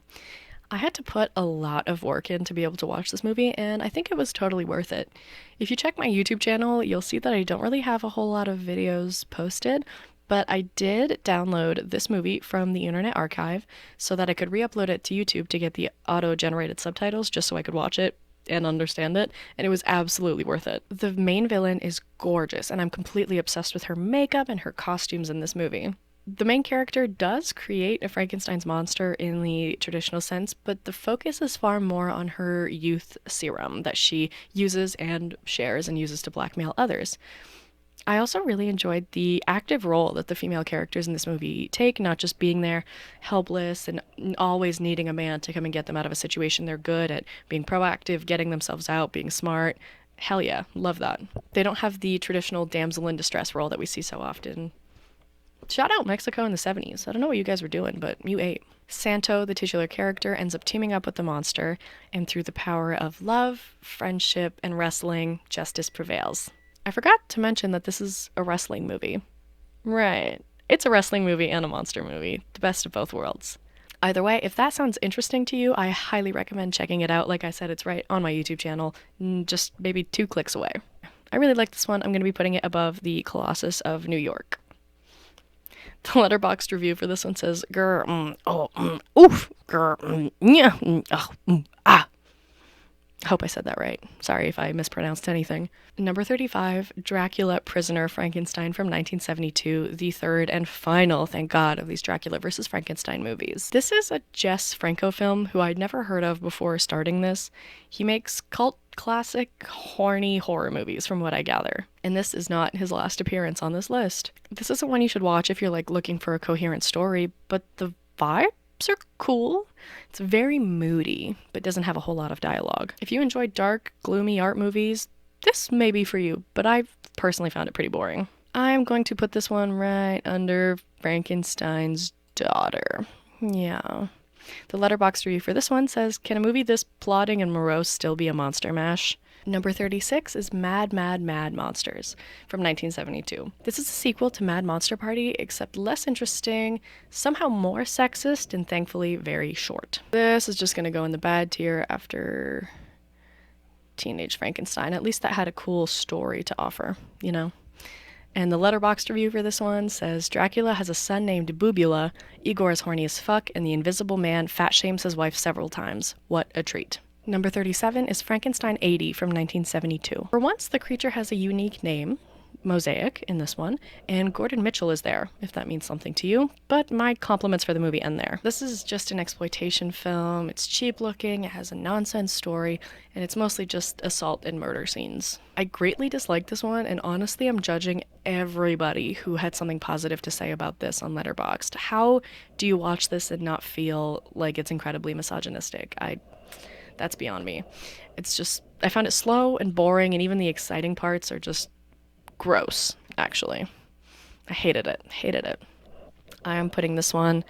I had to put a lot of work in to be able to watch this movie, and I think it was totally worth it. If you check my YouTube channel, you'll see that I don't really have a whole lot of videos posted, but I did download this movie from the Internet Archive so that I could re-upload it to YouTube to get the auto-generated subtitles just so I could watch it and understand it, and it was absolutely worth it. The main villain is gorgeous, and I'm completely obsessed with her makeup and her costumes in this movie. The main character does create a Frankenstein's monster in the traditional sense, but the focus is far more on her youth serum that she uses and shares and uses to blackmail others. I also really enjoyed the active role that the female characters in this movie take, not just being there helpless and always needing a man to come and get them out of a situation. They're good at being proactive, getting themselves out, being smart. Hell yeah, love that. They don't have the traditional damsel in distress role that we see so often. Shout out Mexico in the 70s. I don't know what you guys were doing, but you ate. Santo, the titular character, ends up teaming up with the monster, and through the power of love, friendship, and wrestling, justice prevails. I forgot to mention that this is a wrestling movie. Right. It's a wrestling movie and a monster movie. The best of both worlds. Either way, if that sounds interesting to you, I highly recommend checking it out. Like I said, it's right on my YouTube channel, just maybe 2 clicks away. I really like this one. I'm going to be putting it above the Colossus of New York. The letterboxd review for this one says, grr, oof, grr, yeah, ah. Hope I said that right. Sorry if I mispronounced anything. Number 35, Dracula Prisoner Frankenstein from 1972, the third and final, thank God, of these Dracula versus Frankenstein movies. This is a Jess Franco film who I'd never heard of before starting this. He makes cult classic, horny horror movies, from what I gather. And this is not his last appearance on this list. This isn't one you should watch if you're like looking for a coherent story, but the vibes are cool. It's very moody, but doesn't have a whole lot of dialogue. If you enjoy dark, gloomy art movies, this may be for you, but I've personally found it pretty boring. I'm going to put this one right under Frankenstein's daughter. Yeah. The letterboxd review for this one says, can a movie this plodding and morose still be a monster mash? Number 36 is Mad, Mad, Mad Monsters from 1972. This is a sequel to Mad Monster Party, except less interesting, somehow more sexist, and thankfully very short. This is just going to go in the bad tier after Teenage Frankenstein. At least that had a cool story to offer, you know? And the letterboxd review for this one says, Dracula has a son named Bubula, Igor is horny as fuck, and the Invisible Man fat shames his wife several times. What a treat. Number 37 is Frankenstein 80 from 1972. For once, the creature has a unique name, Mosaic, in this one, and Gordon Mitchell is there, if that means something to you, but my compliments for the movie end there. This is just an exploitation film, it's cheap looking, it has a nonsense story, and it's mostly just assault and murder scenes. I greatly dislike this one, and honestly I'm judging everybody who had something positive to say about this on Letterboxd. How do you watch this and not feel like it's incredibly misogynistic? That's beyond me. It's just, I found it slow and boring, and even the exciting parts are just gross, actually. I hated it. I am putting this one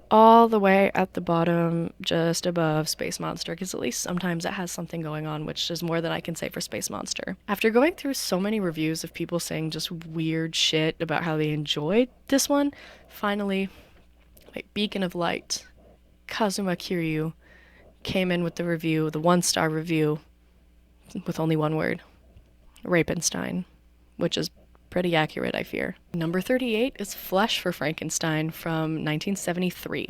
all the way at the bottom, just above Space Monster, because at least sometimes it has something going on, which is more than I can say for Space Monster. After going through so many reviews of people saying just weird shit about how they enjoyed this one, finally, my beacon of light, Kazuma Kiryu, came in with the review, the 1-star review, with only one word, Rapenstein, which is pretty accurate, I fear. Number 38 is Flesh for Frankenstein from 1973.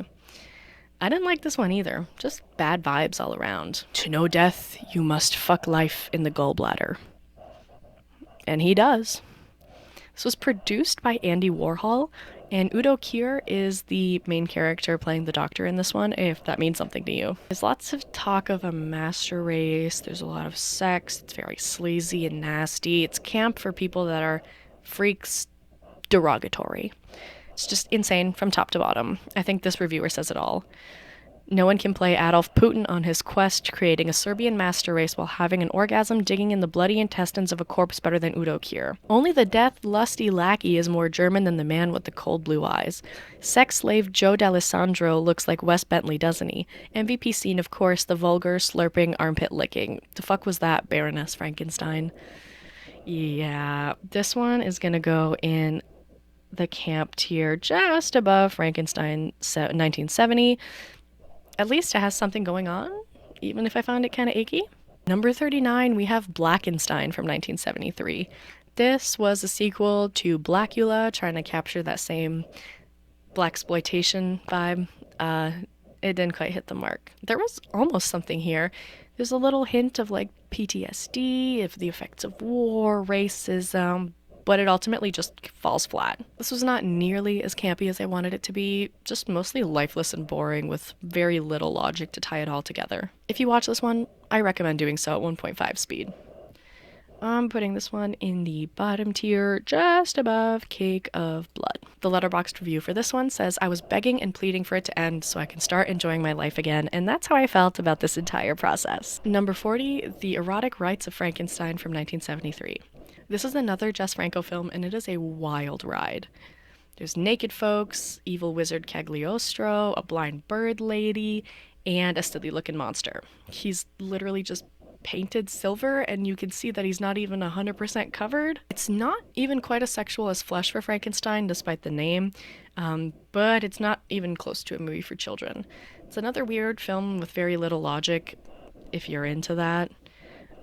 I didn't like this one either, just bad vibes all around. To know death, you must fuck life in the gallbladder. And he does. This was produced by Andy Warhol, and Udo Kier is the main character playing the doctor in this one, if that means something to you. There's lots of talk of a master race, there's a lot of sex, it's very sleazy and nasty, it's camp for people that are freaks, derogatory. It's just insane from top to bottom. I think this reviewer says it all. No one can play Adolf Putin on his quest, creating a Serbian master race while having an orgasm digging in the bloody intestines of a corpse better than Udo Kier. Only the death-lusty lackey is more German than the man with the cold blue eyes. Sex slave Joe D'Alessandro looks like Wes Bentley, doesn't he? MVP scene, of course, the vulgar, slurping, armpit licking. The fuck was that, Baroness Frankenstein? Yeah, this one is gonna go in the camp tier just above Frankenstein 1970. At least it has something going on, even if I found it kind of achy. Number 39, we have Blackenstein from 1973. This was a sequel to Blackula, trying to capture that same blaxploitation vibe. It didn't quite hit the mark. There was almost something here. There's a little hint of like PTSD, of the effects of war, racism, but it ultimately just falls flat. This was not nearly as campy as I wanted it to be, just mostly lifeless and boring with very little logic to tie it all together. If you watch this one, I recommend doing so at 1.5 speed. I'm putting this one in the bottom tier, just above Cake of Blood. The letterboxd review for this one says, I was begging and pleading for it to end so I can start enjoying my life again, and that's how I felt about this entire process. Number 40, The Erotic Rites of Frankenstein from 1973. This is another Jess Franco film, and it is a wild ride. There's naked folks, evil wizard Cagliostro, a blind bird lady, and a silly looking monster. He's literally just painted silver, and you can see that he's not even 100% covered. It's not even quite as sexual as Flesh for Frankenstein, despite the name, but it's not even close to a movie for children. It's another weird film with very little logic, if you're into that.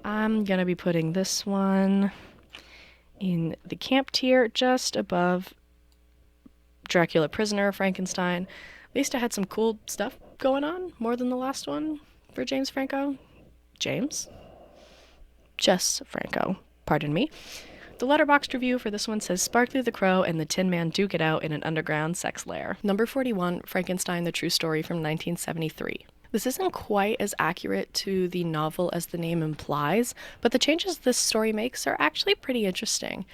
I'm gonna be putting this one in the camp tier, just above Dracula Prisoner, Frankenstein. At least I had some cool stuff going on, more than the last one for James Franco. James? Jess Franco, pardon me. The Letterboxd review for this one says Sparkly the Crow and the Tin Man duke it out in an underground sex lair. Number 41, Frankenstein, the True Story from 1973. This isn't quite as accurate to the novel as the name implies, but the changes this story makes are actually pretty interesting.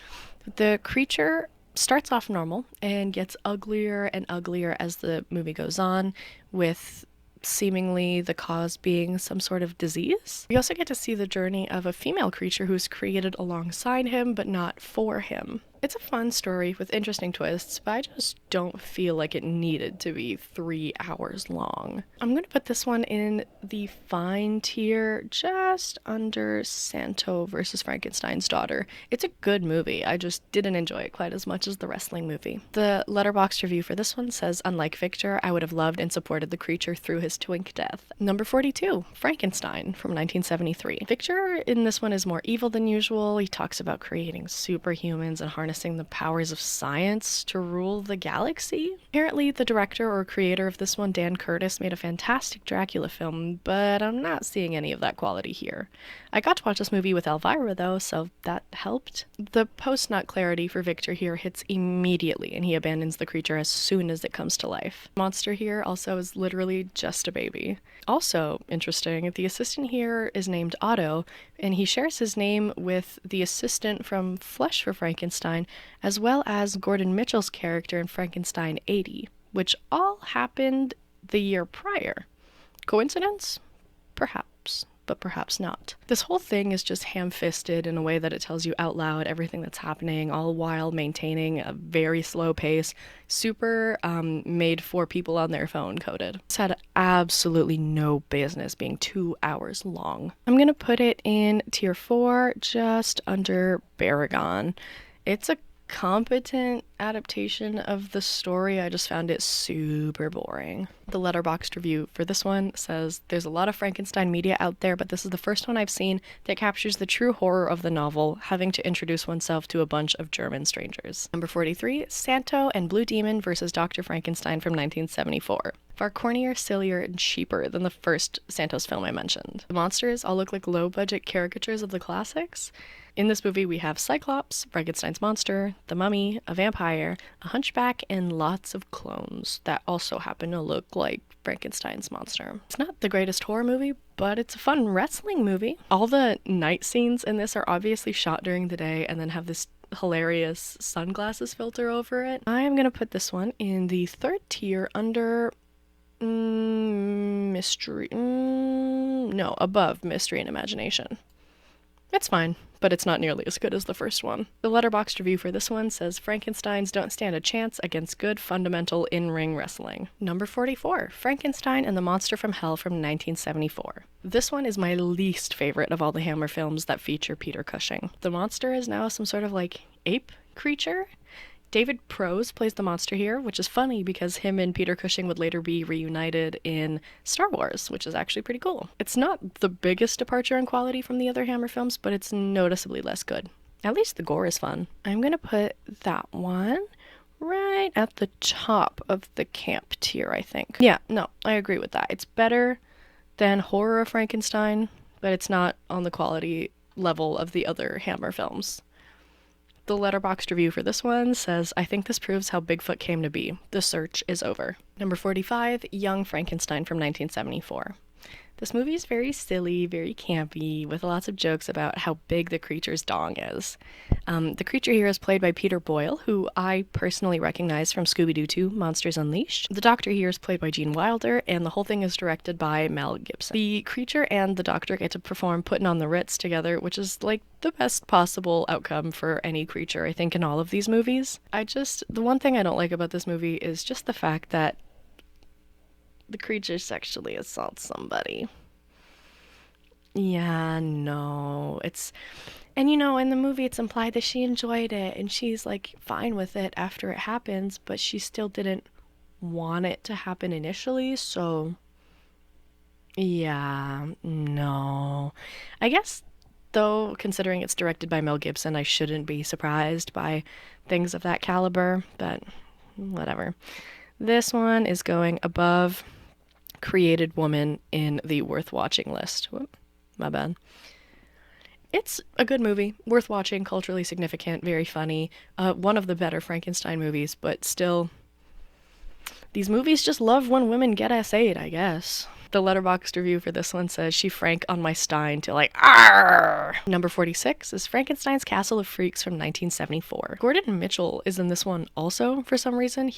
The creature starts off normal and gets uglier and uglier as the movie goes on, with seemingly the cause being some sort of disease. We also get to see the journey of a female creature who's created alongside him but not for him. It's a fun story with interesting twists, but I just don't feel like it needed to be 3 hours long. I'm going to put this one in the fine tier, just under Santo versus Frankenstein's daughter. It's a good movie, I just didn't enjoy it quite as much as the wrestling movie. The Letterboxd review for this one says, unlike Victor, I would have loved and supported the creature through his twink death. Number 42, Frankenstein from 1973. Victor in this one is more evil than usual. He talks about creating superhumans and harnessing the powers of science to rule the galaxy. Apparently, the director or creator of this one, Dan Curtis, made a fantastic Dracula film, but I'm not seeing any of that quality here. I got to watch this movie with Elvira, though, so that helped. The post-nut clarity for Victor here hits immediately, and he abandons the creature as soon as it comes to life. The monster here also is literally just a baby. Also interesting, the assistant here is named Otto, and he shares his name with the assistant from Flesh for Frankenstein, as well as Gordon Mitchell's character in Frankenstein 80, which all happened the year prior. Coincidence? Perhaps, but perhaps not. This whole thing is just ham-fisted in a way that it tells you out loud everything that's happening, all while maintaining a very slow pace, super made for people on their phone coded. This had absolutely no business being 2 hours long. I'm gonna put it in tier 4, just under Baragon. It's a competent adaptation of the story, I just found it super boring. The Letterboxd review for this one says, there's a lot of Frankenstein media out there, but this is the first one I've seen that captures the true horror of the novel, having to introduce oneself to a bunch of German strangers. Number 43, Santo and Blue Demon versus Dr. Frankenstein from 1974. Far cornier, sillier, and cheaper than the first Santos film I mentioned. The monsters all look like low-budget caricatures of the classics. In this movie, we have Cyclops, Frankenstein's monster, the mummy, a vampire, a hunchback, and lots of clones that also happen to look like Frankenstein's monster. It's not the greatest horror movie, but it's a fun wrestling movie. All the night scenes in this are obviously shot during the day and then have this hilarious sunglasses filter over it. I am going to put this one in the third tier under mystery. No, above mystery and imagination. It's fine, but it's not nearly as good as the first one. The Letterboxd review for this one says Frankensteins don't stand a chance against good fundamental in-ring wrestling. Number 44, Frankenstein and the Monster from Hell from 1974. This one is my least favorite of all the Hammer films that feature Peter Cushing. The monster is now some sort of like ape creature. David Prose plays the monster here, which is funny because him and Peter Cushing would later be reunited in Star Wars, which is actually pretty cool. It's not the biggest departure in quality from the other Hammer films, but it's noticeably less good. At least the gore is fun. I'm gonna put that one right at the top of the camp tier, I think. Yeah, no, I agree with that. It's better than Horror of Frankenstein, but it's not on the quality level of the other Hammer films. The Letterboxd review for this one says, I think this proves how Bigfoot came to be. The search is over. Number 45, Young Frankenstein from 1974. This movie is very silly, very campy, with lots of jokes about how big the creature's dong is. The creature here is played by Peter Boyle, who I personally recognize from Scooby-Doo 2 Monsters Unleashed. The Doctor here is played by Gene Wilder, and the whole thing is directed by Mel Gibson. The creature and the Doctor get to perform Puttin' on the Ritz together, which is like the best possible outcome for any creature, I think, in all of these movies. The one thing I don't like about this movie is just the fact that the creature sexually assaults somebody. Yeah, no. And in the movie it's implied that she enjoyed it and she's like fine with it after it happens, but she still didn't want it to happen initially, so yeah, no. I guess, though, considering it's directed by Mel Gibson, I shouldn't be surprised by things of that caliber, but whatever. This one is going above Created Woman in the worth watching list. Whoop, my bad. It's a good movie, worth watching, culturally significant, very funny. One of the better Frankenstein movies, but still, these movies just love when women get SA'd, I guess. The Letterboxd review for this one says, she frank on my Stein to like, arr! Number 46 is Frankenstein's Castle of Freaks from 1974. Gordon Mitchell is in this one also, for some reason.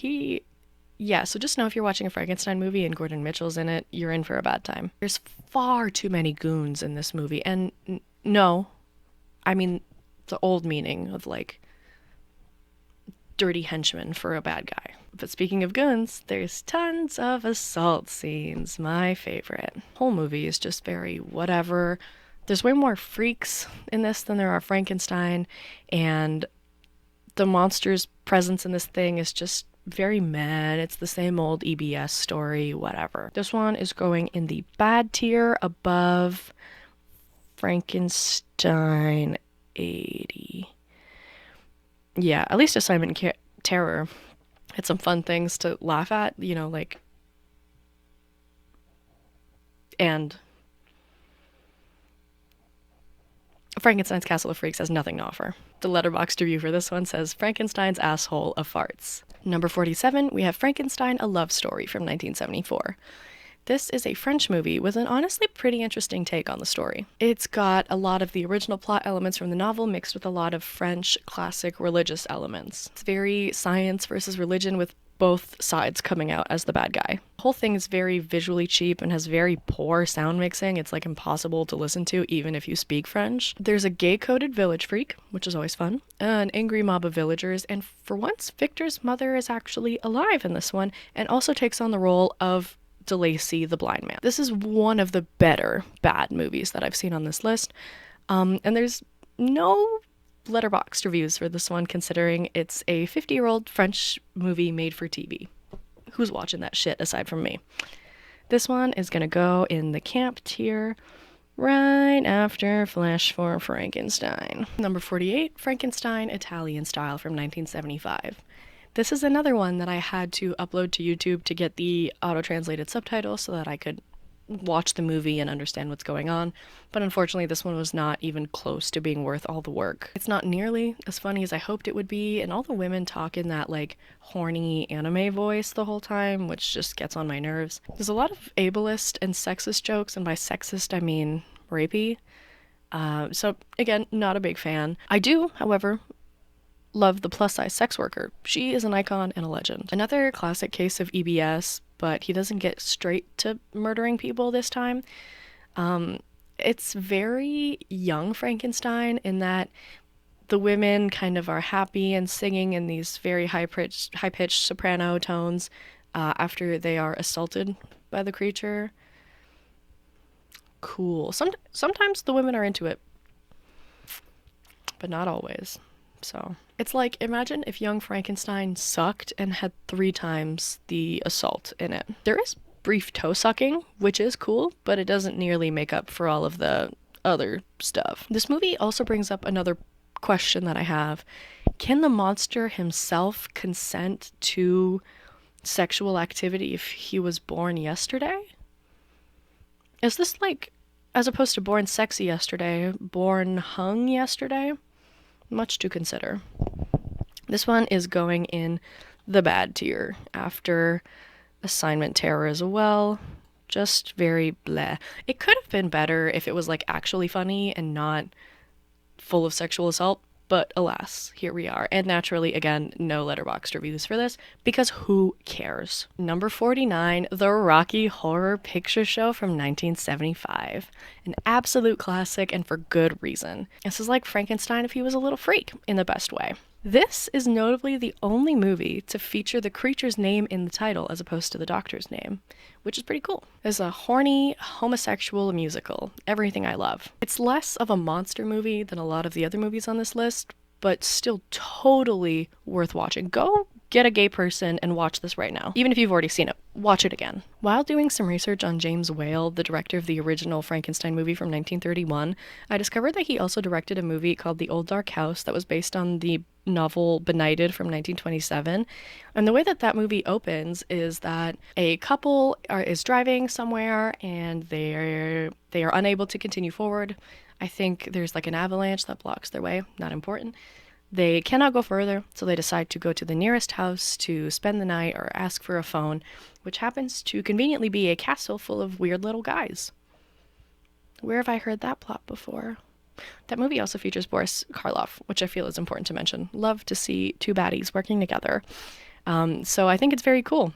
Yeah, so just know if you're watching a Frankenstein movie and Gordon Mitchell's in it, you're in for a bad time. There's far too many goons in this movie, and no, I mean the old meaning of like dirty henchman for a bad guy. But speaking of goons, there's tons of assault scenes, my favorite. The whole movie is just very whatever. There's way more freaks in this than there are Frankenstein, and the monster's presence in this thing is just very mad. It's the same old EBS story, whatever. This one is going in the bad tier above Frankenstein 80. Yeah, at least Assignment Terror had some fun things to laugh at, and Frankenstein's Castle of Freaks has nothing to offer. The Letterboxd review for this one says, Frankenstein's asshole of farts. Number 47, we have Frankenstein, a Love Story from 1974. This is a French movie with an honestly pretty interesting take on the story. It's got a lot of the original plot elements from the novel mixed with a lot of French classic religious elements. It's very science versus religion, with both sides coming out as the bad guy. The whole thing is very visually cheap and has very poor sound mixing. It's like impossible to listen to even if you speak French. There's a gay-coded village freak, which is always fun, an angry mob of villagers, and for once, Victor's mother is actually alive in this one and also takes on the role of DeLacy, the blind man. This is one of the better bad movies that I've seen on this list, and there's no Letterboxd reviews for this one, considering it's a 50-year-old French movie made for TV. Who's watching that shit aside from me? This one is gonna go in the camp tier right after Flesh for Frankenstein. Number 48, Frankenstein Italian Style from 1975. This is another one that I had to upload to YouTube to get the auto-translated subtitles so that I could watch the movie and understand what's going on, but unfortunately this one was not even close to being worth all the work. It's not nearly as funny as I hoped it would be, and all the women talk in that like horny anime voice the whole time, which just gets on my nerves. There's a lot of ableist and sexist jokes, and by sexist I mean rapey, so again, not a big fan. I do, however, love the plus-size sex worker. She is an icon and a legend. Another classic case of EBS, but he doesn't get straight to murdering people this time. It's very young Frankenstein in that the women kind of are happy and singing in these very high-pitched soprano tones after they are assaulted by the creature. Cool. Sometimes the women are into it, but not always. So it's like, imagine if young Frankenstein sucked and had 3 times the assault in it. There is brief toe sucking, which is cool, but it doesn't nearly make up for all of the other stuff. This movie also brings up another question that I have. Can the monster himself consent to sexual activity if he was born yesterday? Is this like, as opposed to born sexy yesterday, born hung yesterday? Much to consider. This one is going in the bad tier after Assignment Terror as well, Just very bleh. It could have been better if it was like actually funny and not full of sexual assault, but alas, here we are. And naturally, again, no letterboxd reviews for this because who cares? Number 49, The Rocky Horror Picture Show from 1975. An absolute classic and for good reason. This is like Frankenstein if he was a little freak in the best way. This is notably the only movie to feature the creature's name in the title as opposed to the doctor's name, which is pretty cool. It's a horny, homosexual musical. Everything I love. It's less of a monster movie than a lot of the other movies on this list, but still totally worth watching. Go get a gay person and watch this right now. Even if you've already seen it, watch it again. While doing some research on James Whale, the director of the original Frankenstein movie from 1931, I discovered that he also directed a movie called The Old Dark House that was based on the novel Benighted from 1927. And the way that that movie opens is that a couple is driving somewhere and they are unable to continue forward. I think there's like an avalanche that blocks their way. Not important. They cannot go further, so they decide to go to the nearest house to spend the night or ask for a phone, which happens to conveniently be a castle full of weird little guys. Where have I heard that plot before? That movie also features Boris Karloff, which I feel is important to mention. Love to see two baddies working together. So I think it's very cool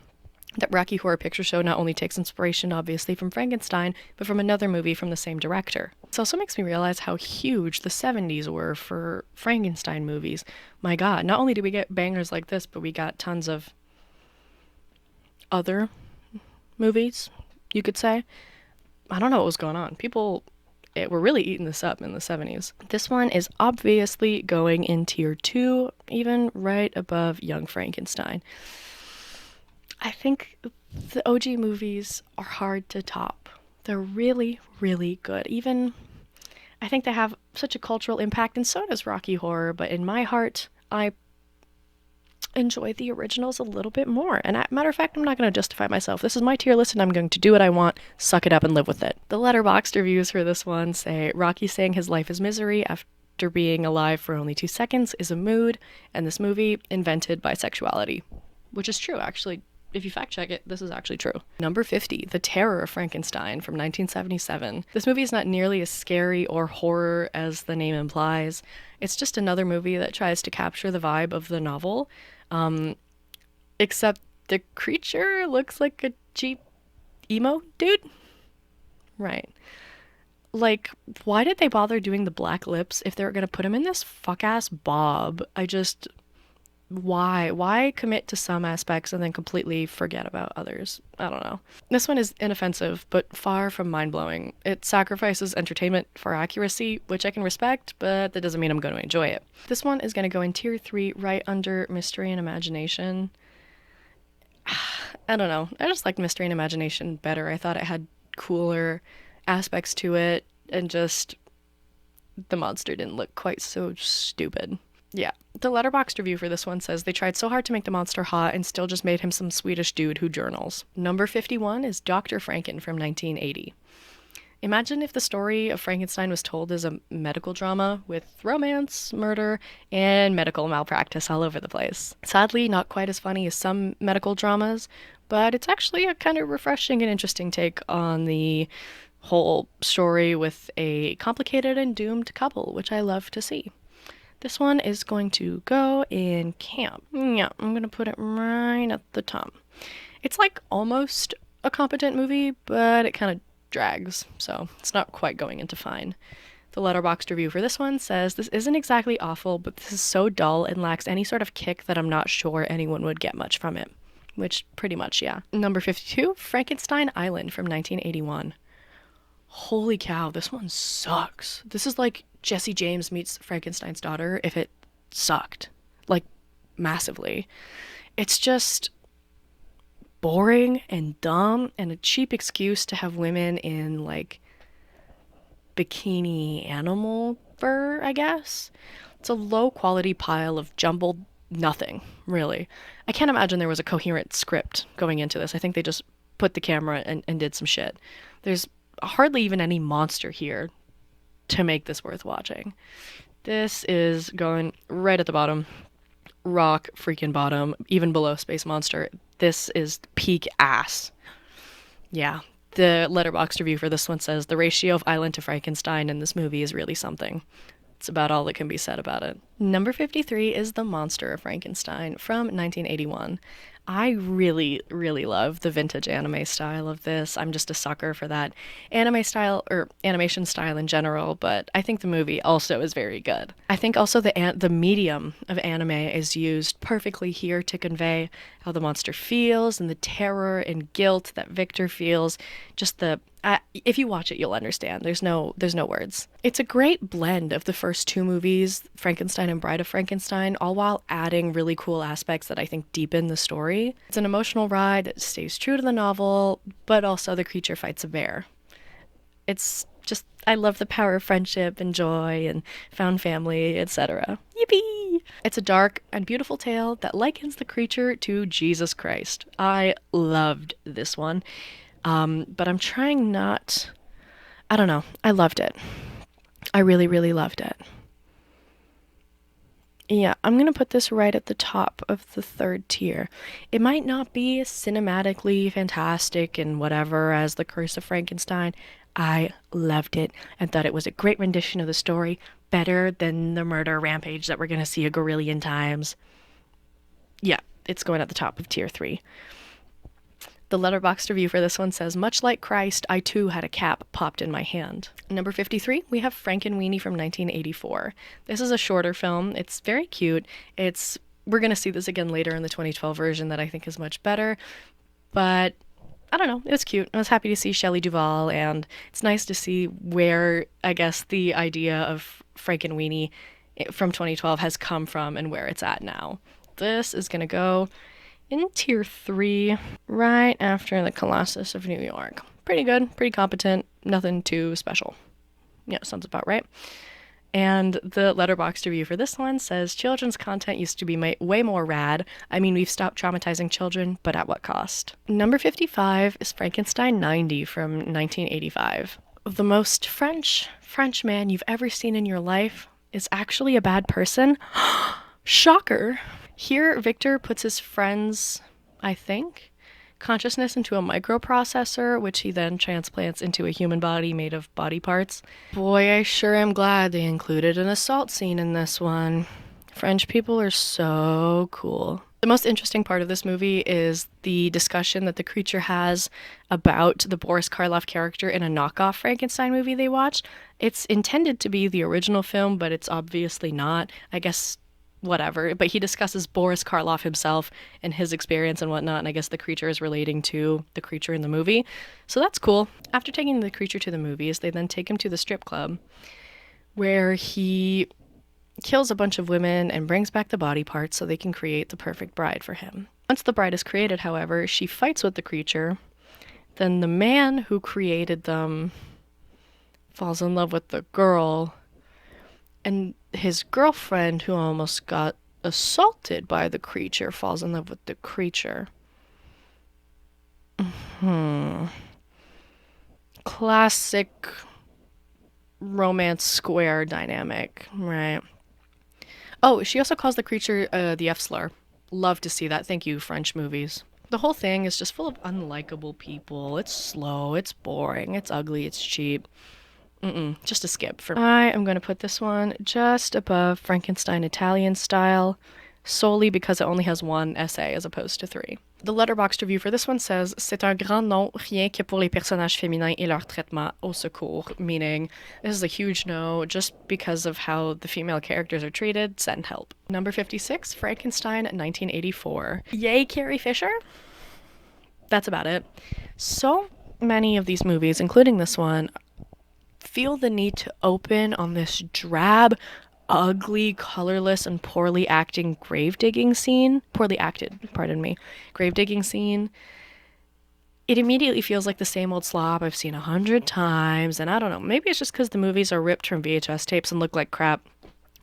that Rocky Horror Picture Show not only takes inspiration, obviously, from Frankenstein, but from another movie from the same director. This also makes me realize how huge the 70s were for Frankenstein movies. My God, not only did we get bangers like this, but we got tons of other movies, you could say. I don't know what was going on. People were really eating this up in the 70s. This one is obviously going in tier 2, even right above Young Frankenstein. I think the OG movies are hard to top. They're really, really good. Even, I think they have such a cultural impact, and so does Rocky Horror, but in my heart, I enjoy the originals a little bit more. And matter of fact, I'm not going to justify myself. This is my tier list, and I'm going to do what I want, suck it up, and live with it. The letterboxd reviews for this one say, Rocky saying his life is misery after being alive for only 2 seconds is a mood, and this movie invented bisexuality. Which is true, actually. If you fact check it, this is actually true. Number 50, The Terror of Frankenstein from 1977. This movie is not nearly as scary or horror as the name implies. It's just another movie that tries to capture the vibe of the novel, except the creature looks like a cheap emo dude. Right. Like, why did they bother doing the black lips if they were going to put him in this fuck-ass bob? Why commit to some aspects and then completely forget about others? I don't know. This one is inoffensive, but far from mind-blowing. It sacrifices entertainment for accuracy, which I can respect, but that doesn't mean I'm going to enjoy it. This one is going to go in tier 3, right under Mystery and Imagination. I don't know. I just liked Mystery and Imagination better. I thought it had cooler aspects to it, and just the monster didn't look quite so stupid. Yeah, the letterboxd review for this one says they tried so hard to make the monster hot and still just made him some Swedish dude who journals. Number 51 is Dr. Franken from 1980. Imagine if the story of Frankenstein was told as a medical drama with romance, murder, and medical malpractice all over the place. Sadly, not quite as funny as some medical dramas, but it's actually a kind of refreshing and interesting take on the whole story with a complicated and doomed couple, which I love to see. This one is going to go in camp. Yeah, I'm going to put it right at the top. It's like almost a competent movie, but it kind of drags, so it's not quite going into fine. The letterboxd review for this one says, this isn't exactly awful, but this is so dull and lacks any sort of kick that I'm not sure anyone would get much from it. Which, pretty much, yeah. Number 52, Frankenstein Island from 1981. Holy cow, this one sucks. This is like Jesse James meets Frankenstein's daughter if it sucked. Like, massively. It's just boring and dumb and a cheap excuse to have women in, like, bikini animal fur, I guess. It's a low-quality pile of jumbled nothing, really. I can't imagine there was a coherent script going into this. I think they just put the camera and did some shit. There's hardly even any monster here to make this worth watching. This is going right at the bottom. Rock freaking bottom, even below Space Monster. This is peak ass. Yeah, The Letterboxd review for this one says the ratio of Island to Frankenstein in this movie is really something. It's about all that can be said about it. Number 53 is The Monster of Frankenstein from 1981. I really, really love the vintage anime style of this. I'm just a sucker for that anime style, or animation style in general, but I think the movie also is very good. I think also the medium of anime is used perfectly here to convey how the monster feels and the terror and guilt that Victor feels. Just if you watch it, you'll understand. There's no words. It's a great blend of the first two movies, Frankenstein and Bride of Frankenstein, all while adding really cool aspects that I think deepen the story. It's an emotional ride that stays true to the novel, but also the creature fights a bear. It's just, I love the power of friendship and joy and found family, etc. Yippee! It's a dark and beautiful tale that likens the creature to Jesus Christ. I loved this one. But I'm trying not... I don't know. I loved it. I really, really loved it. Yeah, I'm going to put this right at the top of the third tier. It might not be cinematically fantastic and whatever as The Curse of Frankenstein. I loved it and thought it was a great rendition of the story, better than the murder rampage that we're going to see a gorillion times. Yeah, it's going at the top of tier 3. The Letterboxd review for this one says, much like Christ, I too had a cap popped in my hand. Number 53, we have Frankenweenie from 1984. This is a shorter film. It's very cute. We're going to see this again later in the 2012 version that I think is much better. But I don't know. It was cute. I was happy to see Shelley Duvall, and it's nice to see where, I guess, the idea of Frankenweenie from 2012 has come from and where it's at now. This is going to go in tier 3, right after the Colossus of New York. Pretty good, pretty competent, nothing too special. Yeah, sounds about right. And the Letterboxd review for this one says, children's content used to be way more rad. I mean, we've stopped traumatizing children, but at what cost? Number 55 is Frankenstein 90 from 1985. The most French man you've ever seen in your life is actually a bad person. Shocker. Here, Victor puts his friend's, I think, consciousness into a microprocessor, which he then transplants into a human body made of body parts. Boy, I sure am glad they included an assault scene in this one. French people are so cool. The most interesting part of this movie is the discussion that the creature has about the Boris Karloff character in a knockoff Frankenstein movie they watched. It's intended to be the original film, but it's obviously not. I guess whatever, but he discusses Boris Karloff himself and his experience and whatnot, and I guess the creature is relating to the creature in the movie. So that's cool. After taking the creature to the movies, they then take him to the strip club, where he kills a bunch of women and brings back the body parts so they can create the perfect bride for him. Once the bride is created, however, she fights with the creature. Then the man who created them falls in love with the girl, and his girlfriend, who almost got assaulted by the creature, falls in love with the creature. Classic romance square dynamic, right? Oh, she also calls the creature the F-slur. Love to see that. Thank you, French movies. The whole thing is just full of unlikable people. It's slow, it's boring, it's ugly, it's cheap. Just a skip for me. I am going to put this one just above Frankenstein Italian style, solely because it only has one essay as opposed to 3. The Letterboxd review for this one says, c'est un grand nom, rien que pour les personnages féminins et leur traitement au secours, meaning this is a huge no just because of how the female characters are treated, send help. Number 56, Frankenstein 1984. Yay, Carrie Fisher? That's about it. So many of these movies, including this one, feel the need to open on this drab, ugly, colorless, and poorly acted grave digging scene. It immediately feels like the same old slop I've seen 100 times, and I don't know, maybe it's just because the movies are ripped from VHS tapes and look like crap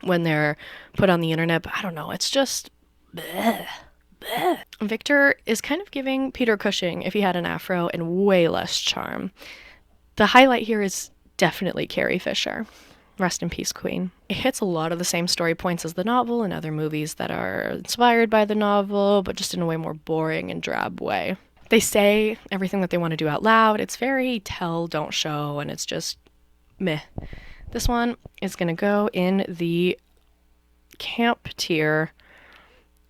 when they're put on the internet, but I don't know, it's just bleh. Victor is kind of giving Peter Cushing if he had an afro and way less charm. The highlight here is definitely Carrie Fisher. Rest in peace, Queen. It hits a lot of the same story points as the novel and other movies that are inspired by the novel, but just in a way more boring and drab way. They say everything that they want to do out loud. It's very tell, don't show, and it's just meh. This one is going to go in the camp tier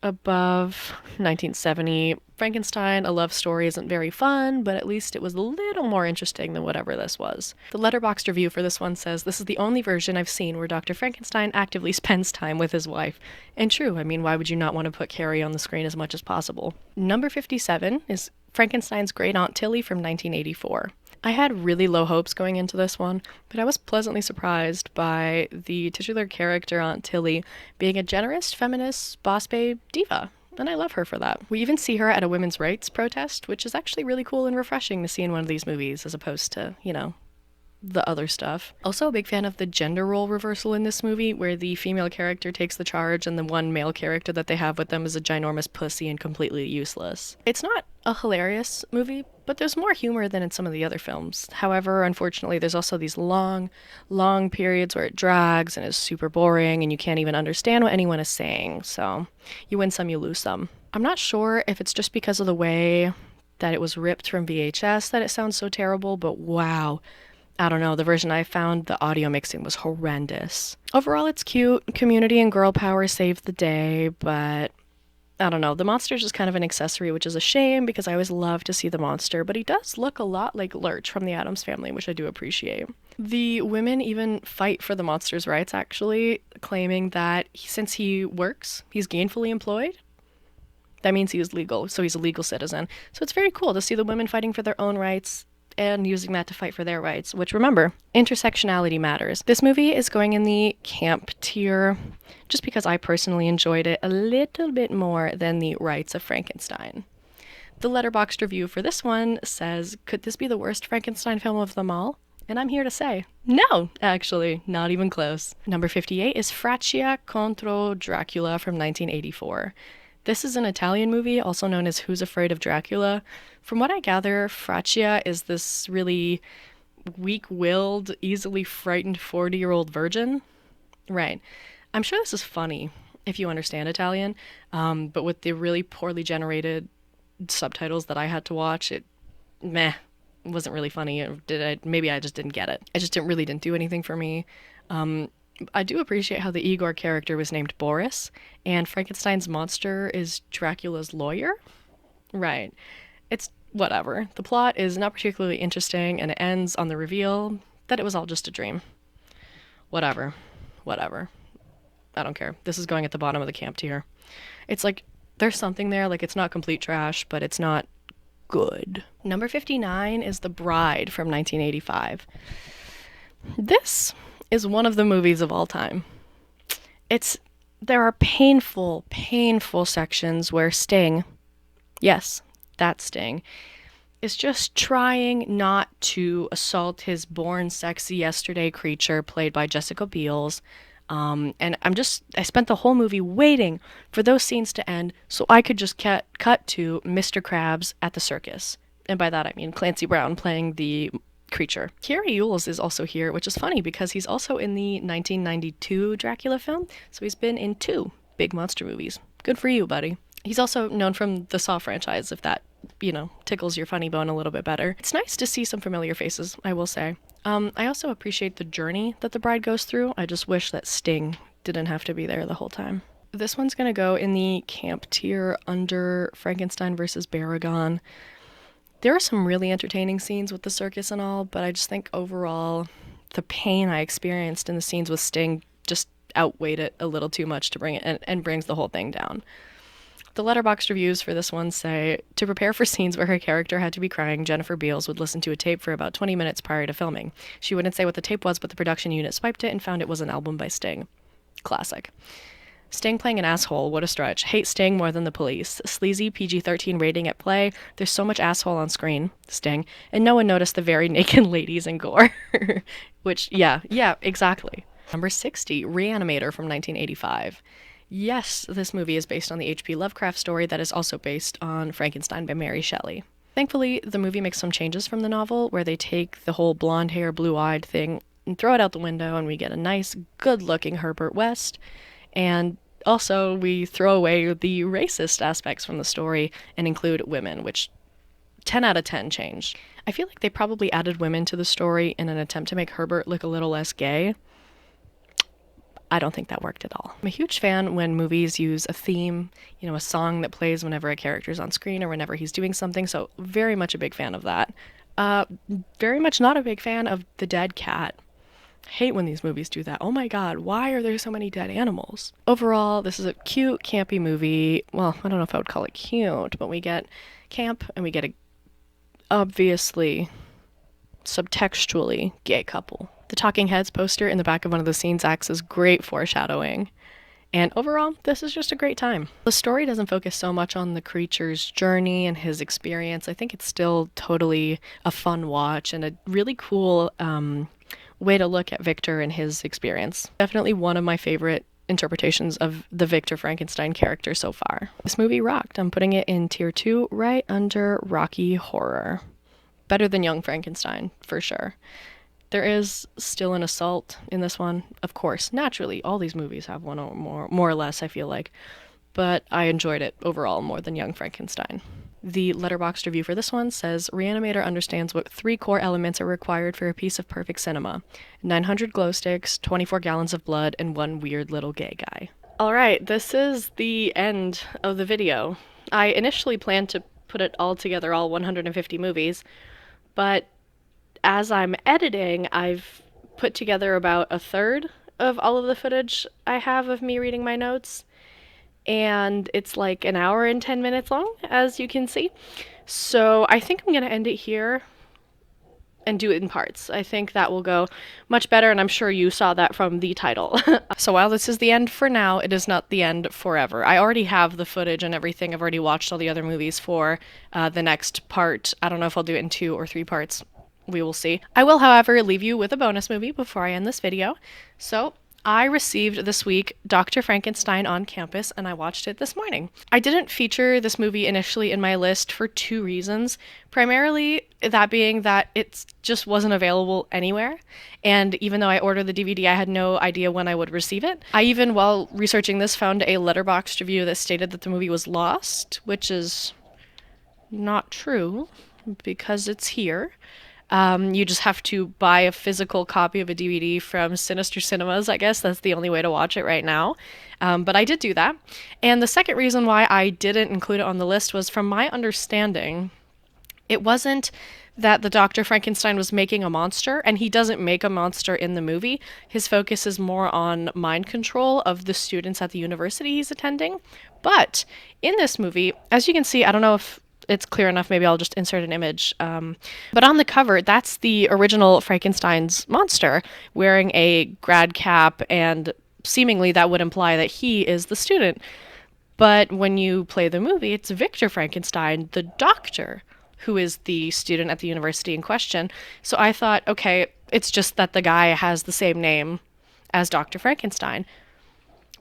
above 1970. Frankenstein, a love story, isn't very fun, but at least it was a little more interesting than whatever this was. The Letterboxd review for this one says, "This is the only version I've seen where Dr. Frankenstein actively spends time with his wife." And true, I mean, why would you not want to put Carrie on the screen as much as possible? Number 57 is Frankenstein's Great Aunt Tilly from 1984. I had really low hopes going into this one, but I was pleasantly surprised by the titular character Aunt Tilly being a generous, feminist, boss babe diva, and I love her for that. We even see her at a women's rights protest, which is actually really cool and refreshing to see in one of these movies as opposed to, the other stuff. Also a big fan of the gender role reversal in this movie, where the female character takes the charge and the one male character that they have with them is a ginormous pussy and completely useless. It's not a hilarious movie, but there's more humor than in some of the other films. However, unfortunately, there's also these long periods where it drags and is super boring and you can't even understand what anyone is saying. So you win some, you lose some. I'm not sure if it's just because of the way that it was ripped from VHS that it sounds so terrible, but wow. I don't know, the version I found, the audio mixing was horrendous. Overall, it's cute. Community and girl power saved the day, but I don't know. The monster's just kind of an accessory, which is a shame because I always love to see the monster, but he does look a lot like Lurch from the Addams Family, which I do appreciate. The women even fight for the monster's rights, actually, claiming that since he works, he's gainfully employed. That means he is legal, so he's a legal citizen. So it's very cool to see the women fighting for their own rights and using that to fight for their rights, which, remember, intersectionality matters. This movie is going in the camp tier just because I personally enjoyed it a little bit more than the Rights of Frankenstein. The Letterboxd review for this one says, "Could this be the worst Frankenstein film of them all?" And I'm here to say, no, actually, not even close. Number 58 is Fraccia contro Dracula from 1984. This is an Italian movie, also known as Who's Afraid of Dracula. From what I gather, Fraccia is this really weak-willed, easily frightened 40-year-old virgin. Right. I'm sure this is funny if you understand Italian, but with the really poorly generated subtitles that I had to watch, it wasn't really funny. Maybe I just didn't get it. It just didn't do anything for me. I do appreciate how the Igor character was named Boris, and Frankenstein's monster is Dracula's lawyer. Right. It's whatever. The plot is not particularly interesting, and it ends on the reveal that it was all just a dream. Whatever. I don't care. This is going at the bottom of the camp tier. It's like, there's something there, like it's not complete trash, but it's not good. Number 59 is The Bride from 1985. This is one of the movies of all time. There are painful sections where Sting, yes, that Sting, is just trying not to assault his born sexy yesterday creature played by Jessica Biel. And I spent the whole movie waiting for those scenes to end so I could just cut to Mr. Krabs at the circus. And by that I mean Clancy Brown playing the creature. Cary Elwes is also here, which is funny because he's also in the 1992 Dracula film, so he's been in 2 big monster movies. Good for you, buddy. He's also known from the Saw franchise, if that, tickles your funny bone a little bit better. It's nice to see some familiar faces, I will say. I also appreciate the journey that the bride goes through. I just wish that Sting didn't have to be there the whole time. This one's gonna go in the camp tier under Frankenstein vs. Baragon. There are some really entertaining scenes with the circus and all, but I just think overall the pain I experienced in the scenes with Sting just outweighed it a little too much to bring it and brings the whole thing down. The Letterboxd reviews for this one say, to prepare for scenes where her character had to be crying, Jennifer Beals would listen to a tape for about 20 minutes prior to filming. She wouldn't say what the tape was, but the production unit swiped it and found it was an album by Sting. Classic. Sting playing an asshole, what a stretch. Hate Sting more than the police. Sleazy PG-13 rating at play. There's so much asshole on screen, Sting, and no one noticed the very naked ladies and gore. Which, yeah, exactly. Number 60, Reanimator from 1985. Yes, this movie is based on the H.P. Lovecraft story that is also based on Frankenstein by Mary Shelley. Thankfully, the movie makes some changes from the novel, where they take the whole blonde hair, blue-eyed thing and throw it out the window, and we get a nice, good-looking Herbert West. And also, we throw away the racist aspects from the story and include women, which 10 out of 10 changed. I feel like they probably added women to the story in an attempt to make Herbert look a little less gay. I don't think that worked at all. I'm a huge fan when movies use a theme, a song that plays whenever a character's on screen or whenever he's doing something, so very much a big fan of that. Very much not a big fan of the dead cat. Hate when these movies do that. Oh my god, why are there so many dead animals? Overall, this is a cute, campy movie. Well, I don't know if I would call it cute, but we get camp and we get a obviously subtextually gay couple. The Talking Heads poster in the back of one of the scenes acts as great foreshadowing. And overall, this is just a great time. The story doesn't focus so much on the creature's journey and his experience. I think it's still totally a fun watch and a really cool way to look at Victor and his experience. Definitely one of my favorite interpretations of the Victor Frankenstein character so far. This movie rocked. I'm putting it in tier 2 right under Rocky Horror. Better than Young Frankenstein, for sure. There is still an assault in this one, of course. Naturally, all these movies have one or more or less, I feel like. But I enjoyed it overall more than Young Frankenstein. The Letterboxd review for this one says, Reanimator understands what 3 core elements are required for a piece of perfect cinema. 900 glow sticks, 24 gallons of blood, and 1 weird little gay guy. Alright, this is the end of the video. I initially planned to put it all together, all 150 movies, but as I'm editing, I've put together about a third of all of the footage I have of me reading my notes. And it's like an hour and 10 minutes long, as you can see. So I think I'm going to end it here and do it in parts. I think that will go much better, and I'm sure you saw that from the title. So while this is the end for now, it is not the end forever. I already have the footage and everything. I've already watched all the other movies for the next part. I don't know if I'll do it in 2 or 3 parts. We will see. I will, however, leave you with a bonus movie before I end this video. So I received this week Dr. Frankenstein on Campus, and I watched it this morning. I didn't feature this movie initially in my list for 2 reasons. Primarily, that being that it just wasn't available anywhere, and even though I ordered the DVD, I had no idea when I would receive it. I even, while researching this, found a Letterboxd review that stated that the movie was lost, which is not true, because it's here. You just have to buy a physical copy of a DVD from Sinister Cinemas, I guess. That's the only way to watch it right now. But I did do that. And the second reason why I didn't include it on the list was, from my understanding, it wasn't that the Dr. Frankenstein was making a monster, and he doesn't make a monster in the movie. His focus is more on mind control of the students at the university he's attending. But in this movie, as you can see, I don't know if it's clear enough, maybe I'll just insert an image. But on the cover, that's the original Frankenstein's monster wearing a grad cap, and seemingly that would imply that he is the student. But when you play the movie, it's Victor Frankenstein, the doctor, who is the student at the university in question. So I thought, okay, it's just that the guy has the same name as Dr. Frankenstein.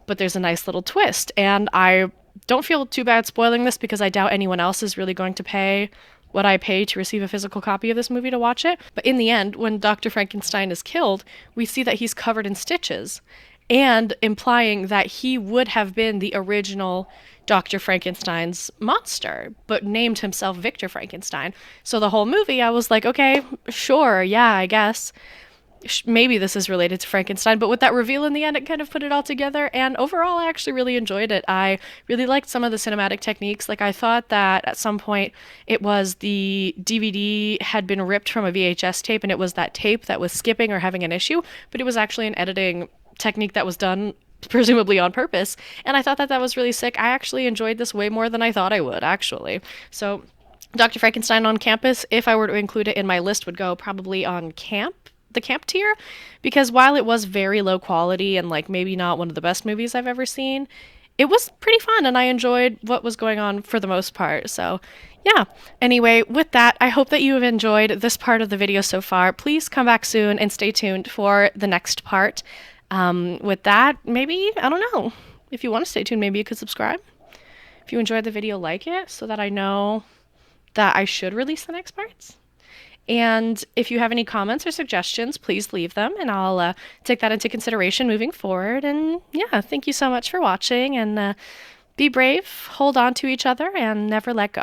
But there's a nice little twist, and I don't feel too bad spoiling this because I doubt anyone else is really going to pay what I pay to receive a physical copy of this movie to watch it. But in the end, when Dr. Frankenstein is killed, we see that he's covered in stitches, and implying that he would have been the original Dr. Frankenstein's monster, but named himself Victor Frankenstein. So the whole movie, I was like, okay, sure, yeah, I guess. Maybe this is related to Frankenstein, but with that reveal in the end, it kind of put it all together, and overall, I actually really enjoyed it. I really liked some of the cinematic techniques. Like, I thought that at some point it was the DVD had been ripped from a VHS tape, and it was that tape that was skipping or having an issue, but it was actually an editing technique that was done presumably on purpose, and I thought that that was really sick. I actually enjoyed this way more than I thought I would, actually. So, Dr. Frankenstein on Campus, if I were to include it in my list, would go probably on the camp tier, because while it was very low quality and like maybe not one of the best movies I've ever seen, it was pretty fun and I enjoyed what was going on for the most part. So yeah, anyway, with that, I hope that you have enjoyed this part of the video so far. Please come back soon and stay tuned for the next part. With that, maybe, I don't know, if you want to stay tuned, maybe you could subscribe. If you enjoyed the video, like it so that I know that I should release the next parts. And if you have any comments or suggestions, please leave them, and I'll take that into consideration moving forward. And yeah, thank you so much for watching, and be brave, hold on to each other, and never let go.